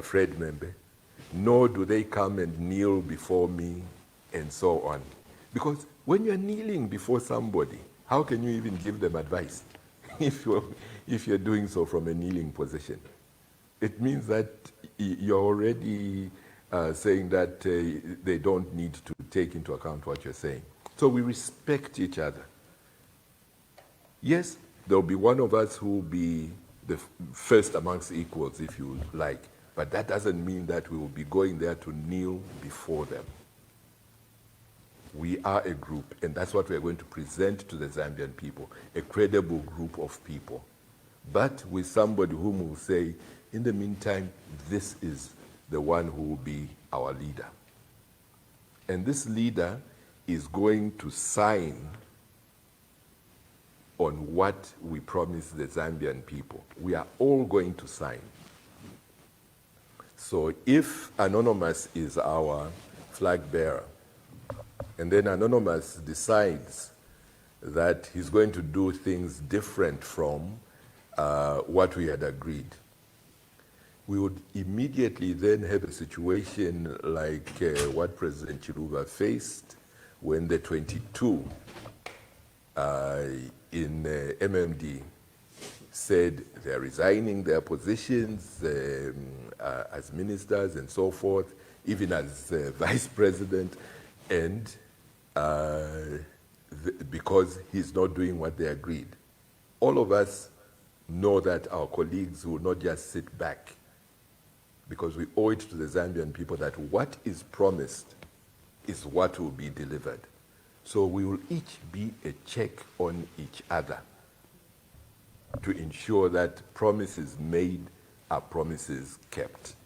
Fred Membe, nor do they come and kneel before me and so on. Because when you're kneeling before somebody, how can you even give them advice if you're doing so from a kneeling position? It means that you're already saying that they don't need to take into account what you're saying. So we respect each other. Yes, there'll be one of us who will be the first amongst equals, if you like, but that doesn't mean that we will be going there to kneel before them. We are a group, and that's what we're going to present to the Zambian people, a credible group of people, but with somebody whom will say, in the meantime, this is the one who will be our leader. And this leader is going to sign on what we promise the Zambian people. We are all going to sign. So if Anonymous is our flag bearer, and then Anonymous decides that he's going to do things different from what we had agreed, we would immediately then have a situation like what President Chiluba faced when the 22 in MMD said they're resigning their positions as ministers and so forth, even as vice president, and because he's not doing what they agreed. All of us know that our colleagues will not just sit back, because we owe it to the Zambian people that what is promised is what will be delivered. So we will each be a check on each other to ensure that promises made are promises kept.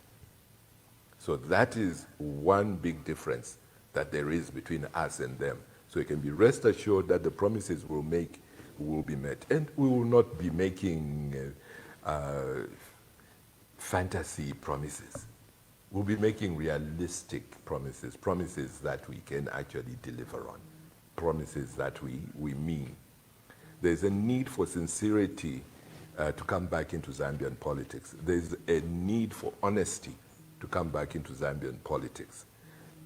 So that is one big difference that there is between us and them. So you can be rest assured that the promises we'll make will be met. And we will not be making fantasy promises. We'll be making realistic promises, promises that we can actually deliver on, promises that we mean. There's a need for sincerity to come back into Zambian politics. There's a need for honesty to come back into Zambian politics.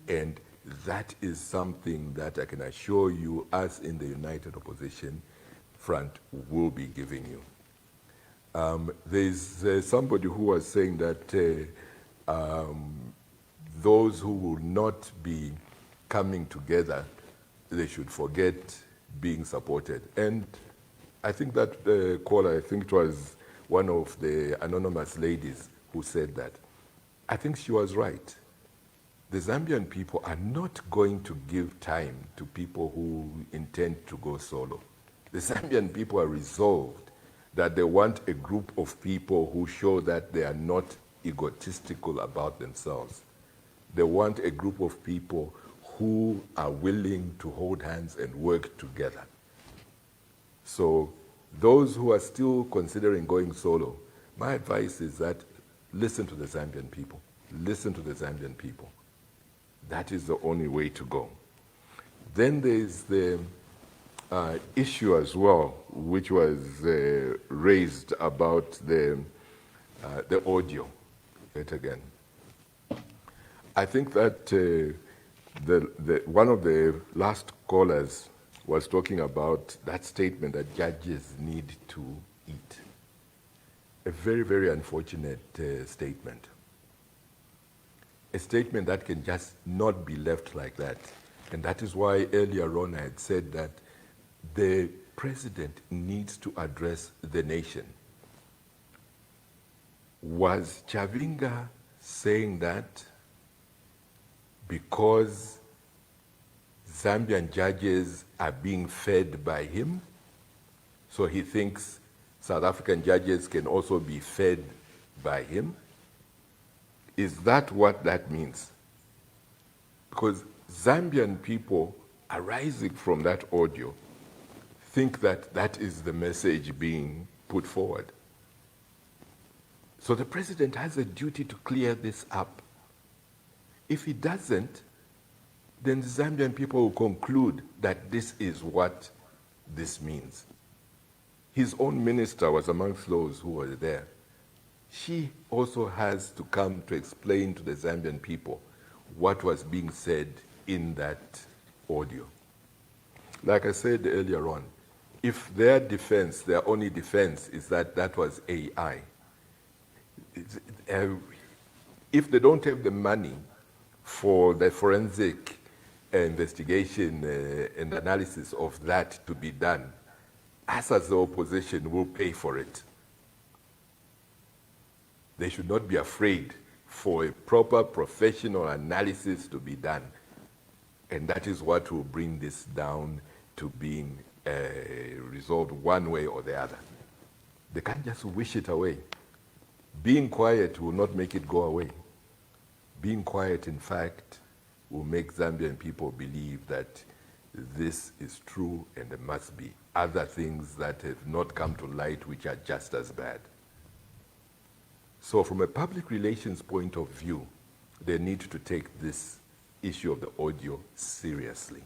And that is something that I can assure you, us in the United Opposition Front will be giving you. There's somebody who was saying that those who will not be coming together, they should forget being supported. And I think that caller, I think it was one of the anonymous ladies who said that. I think she was right. The Zambian people are not going to give time to people who intend to go solo. The Zambian people are resolved that they want a group of people who show that they are not egotistical about themselves. They want a group of people who are willing to hold hands and work together. So those who are still considering going solo, my advice is that listen to the Zambian people. Listen to the Zambian people. That is the only way to go. Then there's the issue as well, which was raised about the audio. Yet again, I think that one of the last callers was talking about that statement that judges need to eat. A very, very unfortunate statement. A statement that can just not be left like that. And that is why earlier on I had said that the president needs to address the nation. Was Chavinga saying that because Zambian judges are being fed by him, so he thinks South African judges can also be fed by him? Is that what that means? Because Zambian people arising from that audio think that that is the message being put forward. So the president has a duty to clear this up. If he doesn't, then the Zambian people will conclude that this is what this means. His own minister was amongst those who were there. She also has to come to explain to the Zambian people what was being said in that audio. Like I said earlier on, if their defense, their only defense is that that was AI, if they don't have the money for the forensic investigation and analysis of that to be done, us as the opposition will pay for it. They should not be afraid for a proper professional analysis to be done. And that is what will bring this down to being resolved one way or the other. They can't just wish it away. Being quiet will not make it go away. Being quiet, in fact, will make Zambian people believe that this is true and there must be other things that have not come to light which are just as bad. So from a public relations point of view, they need to take this issue of the audio seriously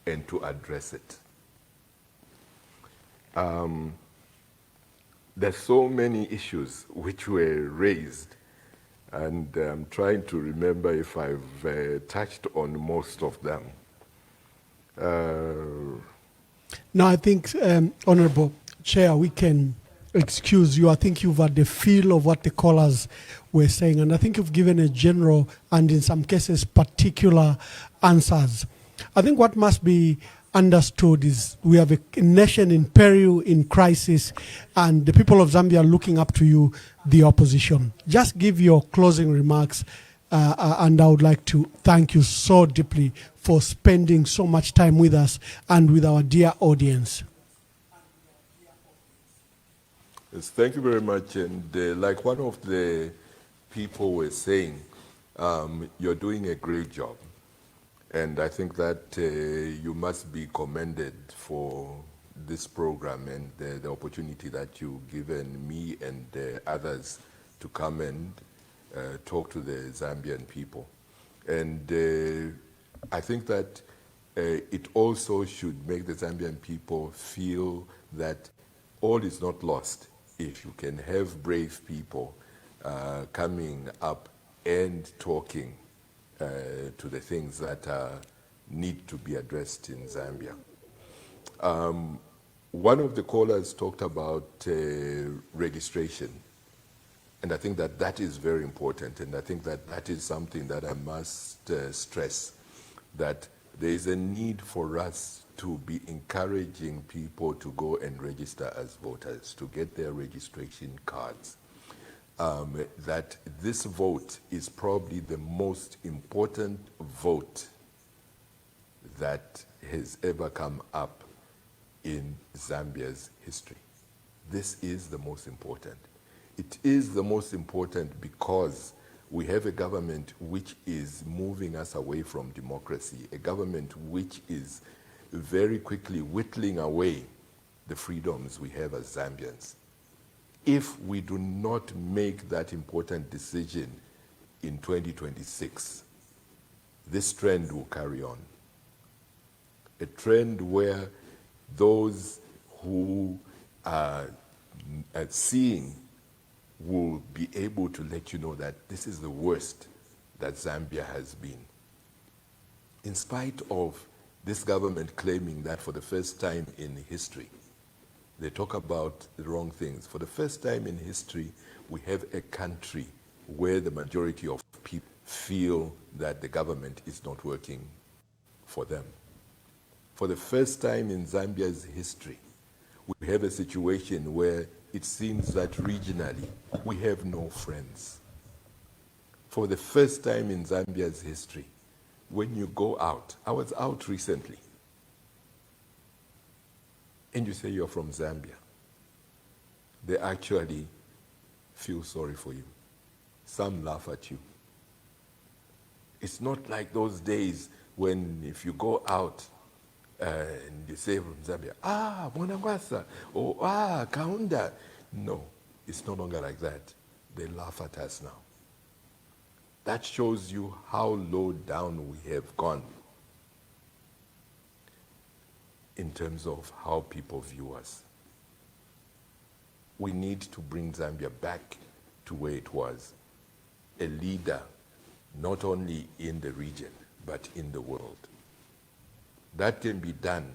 and to address it. There's so many issues which were raised, and I'm trying to remember if I've touched on most of them. No, I think, Honorable Chair, we can excuse you. I think you've had the feel of what the callers were saying, and I think you've given a general and in some cases particular answers. I think what must be understood is we have a nation in peril, in crisis, and the people of Zambia are looking up to you, the opposition. Just give your closing remarks, and I would like to thank you so deeply for spending so much time with us and with our dear audience. Yes, thank you very much. And like one of the people were saying, you're doing a great job. And I think that you must be commended for this program and the opportunity that you've given me and others to come and talk to the Zambian people. And I think that it also should make the Zambian people feel that all is not lost if you can have brave people coming up and talking to the things that need to be addressed in Zambia. One of the callers talked about registration, and I think that that is very important, and I think that that is something that I must stress, that there is a need for us to be encouraging people to go and register as voters, to get their registration cards. That this vote is probably the most important vote that has ever come up in Zambia's history. This is the most important. It is the most important because we have a government which is moving us away from democracy, a government which is very quickly whittling away the freedoms we have as Zambians. If we do not make that important decision in 2026, this trend will carry on. A trend where those who are seeing will be able to let you know that this is the worst that Zambia has been. In spite of this government claiming that for the first time in history, they talk about the wrong things. For the first time in history, we have a country where the majority of people feel that the government is not working for them. For the first time in Zambia's history, we have a situation where it seems that regionally we have no friends. For the first time in Zambia's history, when you go out, I was out recently, and you say you're from Zambia, they actually feel sorry for you. Some laugh at you. It's not like those days when if you go out and you say from Zambia, Mwanangwasa, or Kaunda. No, it's no longer like that. they laugh at us now. That shows you how low down we have gone in terms of how people view us. We need to bring Zambia back to where it was, a leader not only in the region, but in the world. That can be done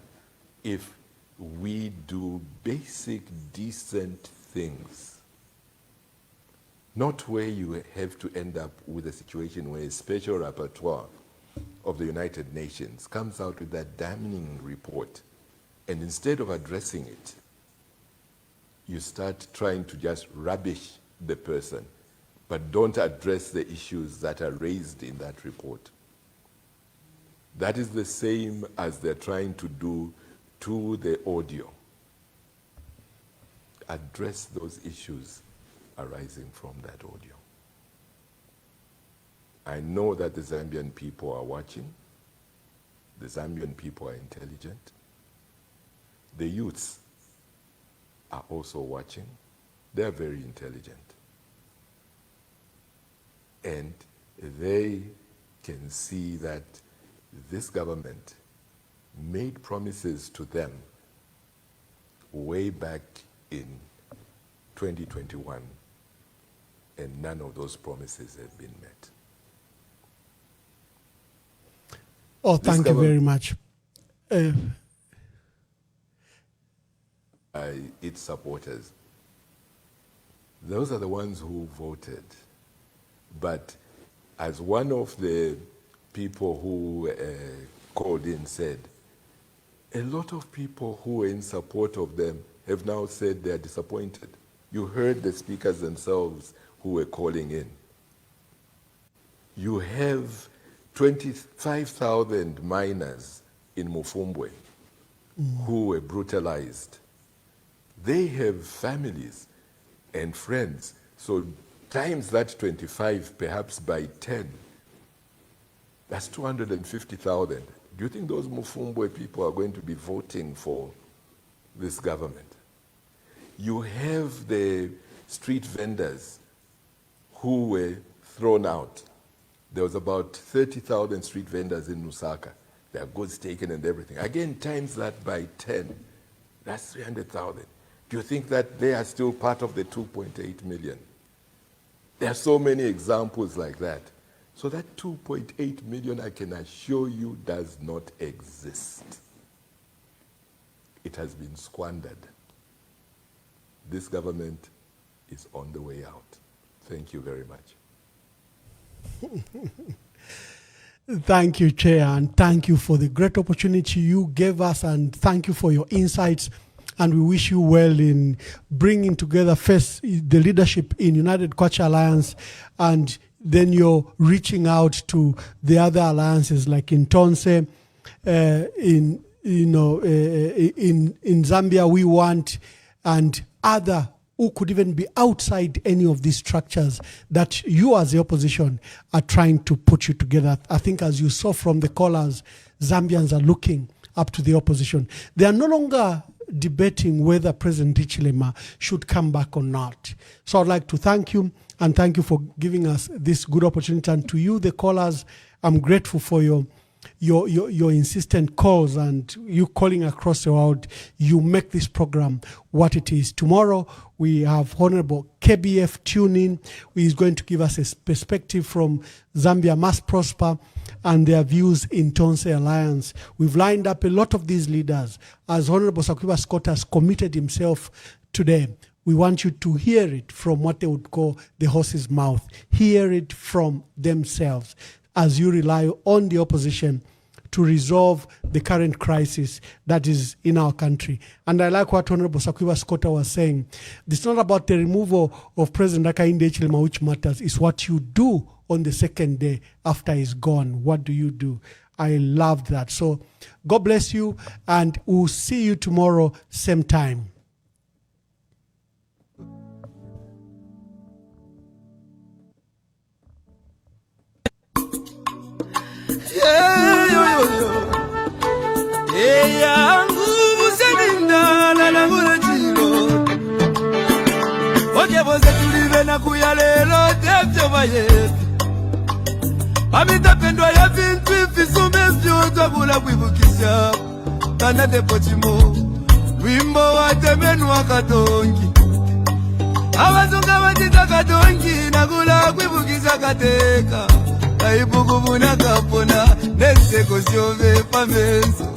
if we do basic, decent things. Not where you have to end up with a situation where a special rapporteur of the United Nations comes out with that damning report, and instead of addressing it, you start trying to just rubbish the person, but don't address the issues that are raised in that report. That is the same as they're trying to do to the audio. Address those issues arising from that audio. I know that the Zambian people are watching. The Zambian people are intelligent. The youths are also watching. They're very intelligent. And they can see that this government made promises to them way back in 2021, and none of those promises have been met. Oh, thank you very much. Its supporters, those are the ones who voted. But as one of the people who called in said, a lot of people who were in support of them have now said they are disappointed. You heard the speakers themselves who were calling in. You have 25,000 miners in Mufumbwe who were brutalized. They have families and friends. So times that 25, perhaps by 10, that's 250,000. Do you think those Mufumbwe people are going to be voting for this government? You have the street vendors who were thrown out. There was about 30,000 street vendors in Lusaka. Their goods taken and everything. Again, times that by 10, that's 300,000. Do you think that they are still part of the 2.8 million? There are so many examples like that. So that 2.8 million, I can assure you, does not exist. It has been squandered. This government is on the way out. Thank you very much. Thank you, Chair, and thank you for the great opportunity you gave us, and thank you for your insights. And we wish you well in bringing together first the leadership in United Kwacha Alliance, and then you're reaching out to the other alliances like in Tonse, in Zambia We Want, and other who could even be outside any of these structures that you as the opposition are trying to put you together. I think as you saw from the callers, Zambians are looking up to the opposition. They are no longer debating whether President Hichilema should come back or not. So I'd like to thank you, and thank you for giving us this good opportunity. And to you, the callers, I'm grateful for your insistent calls and you calling across the world. You make this program what it is. Tomorrow, we have Honorable KBF tuning, who is going to give us a perspective from Zambia Must Prosper and their views in Tonse Alliance. We've lined up a lot of these leaders. As Honorable Sakwiba Sikota has committed himself today, we want you to hear it from what they would call the horse's mouth. Hear it from themselves as you rely on the opposition to resolve the current crisis that is in our country. And I like what Honorable Sakwiba Sikota was saying. It's not about the removal of President Hakainde Hichilema which matters. It's what you do on the second day after he's gone. What do you do? I loved that. So God bless you, and we'll see you tomorrow, same time. Oye, vos de tu libre na kuyalelo tevyo bayevi Amita pendwa ya vintu ifisume vyoto kula kuibukisha Tana depo chimo Wimbo wa temenu wa katongi Awazunga watita katongi na kula kuibukisha kateka Aibuku muna kapona Neseko siove pamenso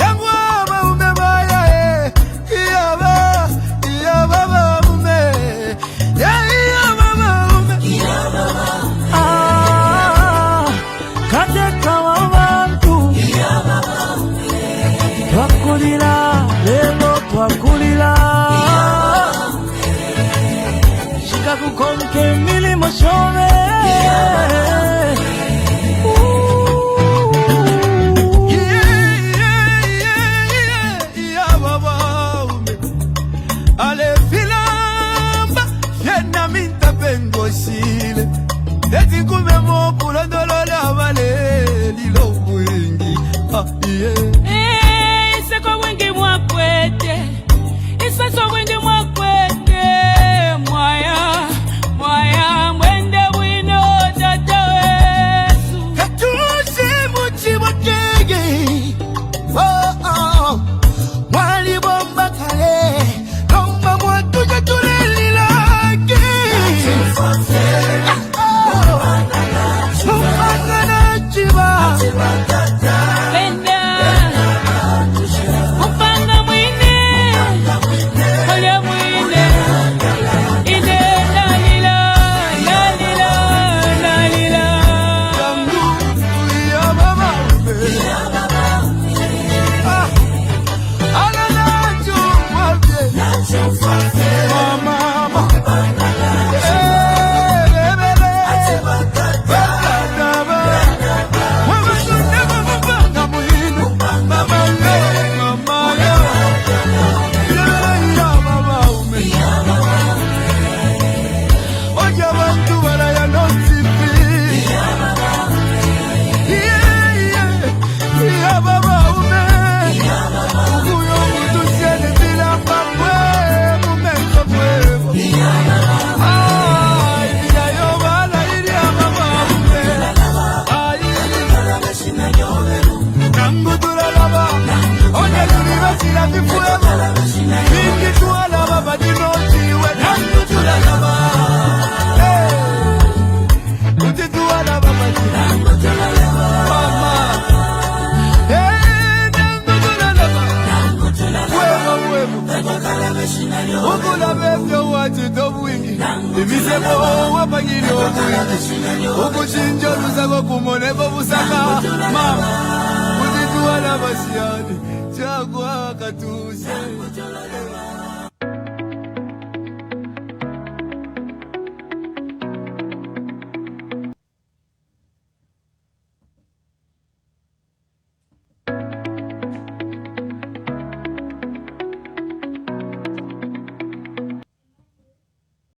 Yangwa umebaya Iyaba Iyaba ume Iyaba ume Kateka wa wantu Twakulila Lelo twakulila Shika kukonke milimo shove Eti kume mo pulo dolola vale lilo wingi Iseko wingi mwakwete Iseso wingi mwakwete Mwaya Mwaya mwende wino tata wesu Katushi muchi mwakege Mwali bomba kale Nomba mwatuja tulelilaki Upanga mwine Ole mwine Ine lalila Lalila Lalila Ya mama Ala nacho mwabye Mama Ukula bebyo wachito bwingi Imisebo wapagiri obwingi Ukuchinjo lusako kumonebo busaka Mama Kutituwa na basiani Chagwa katuse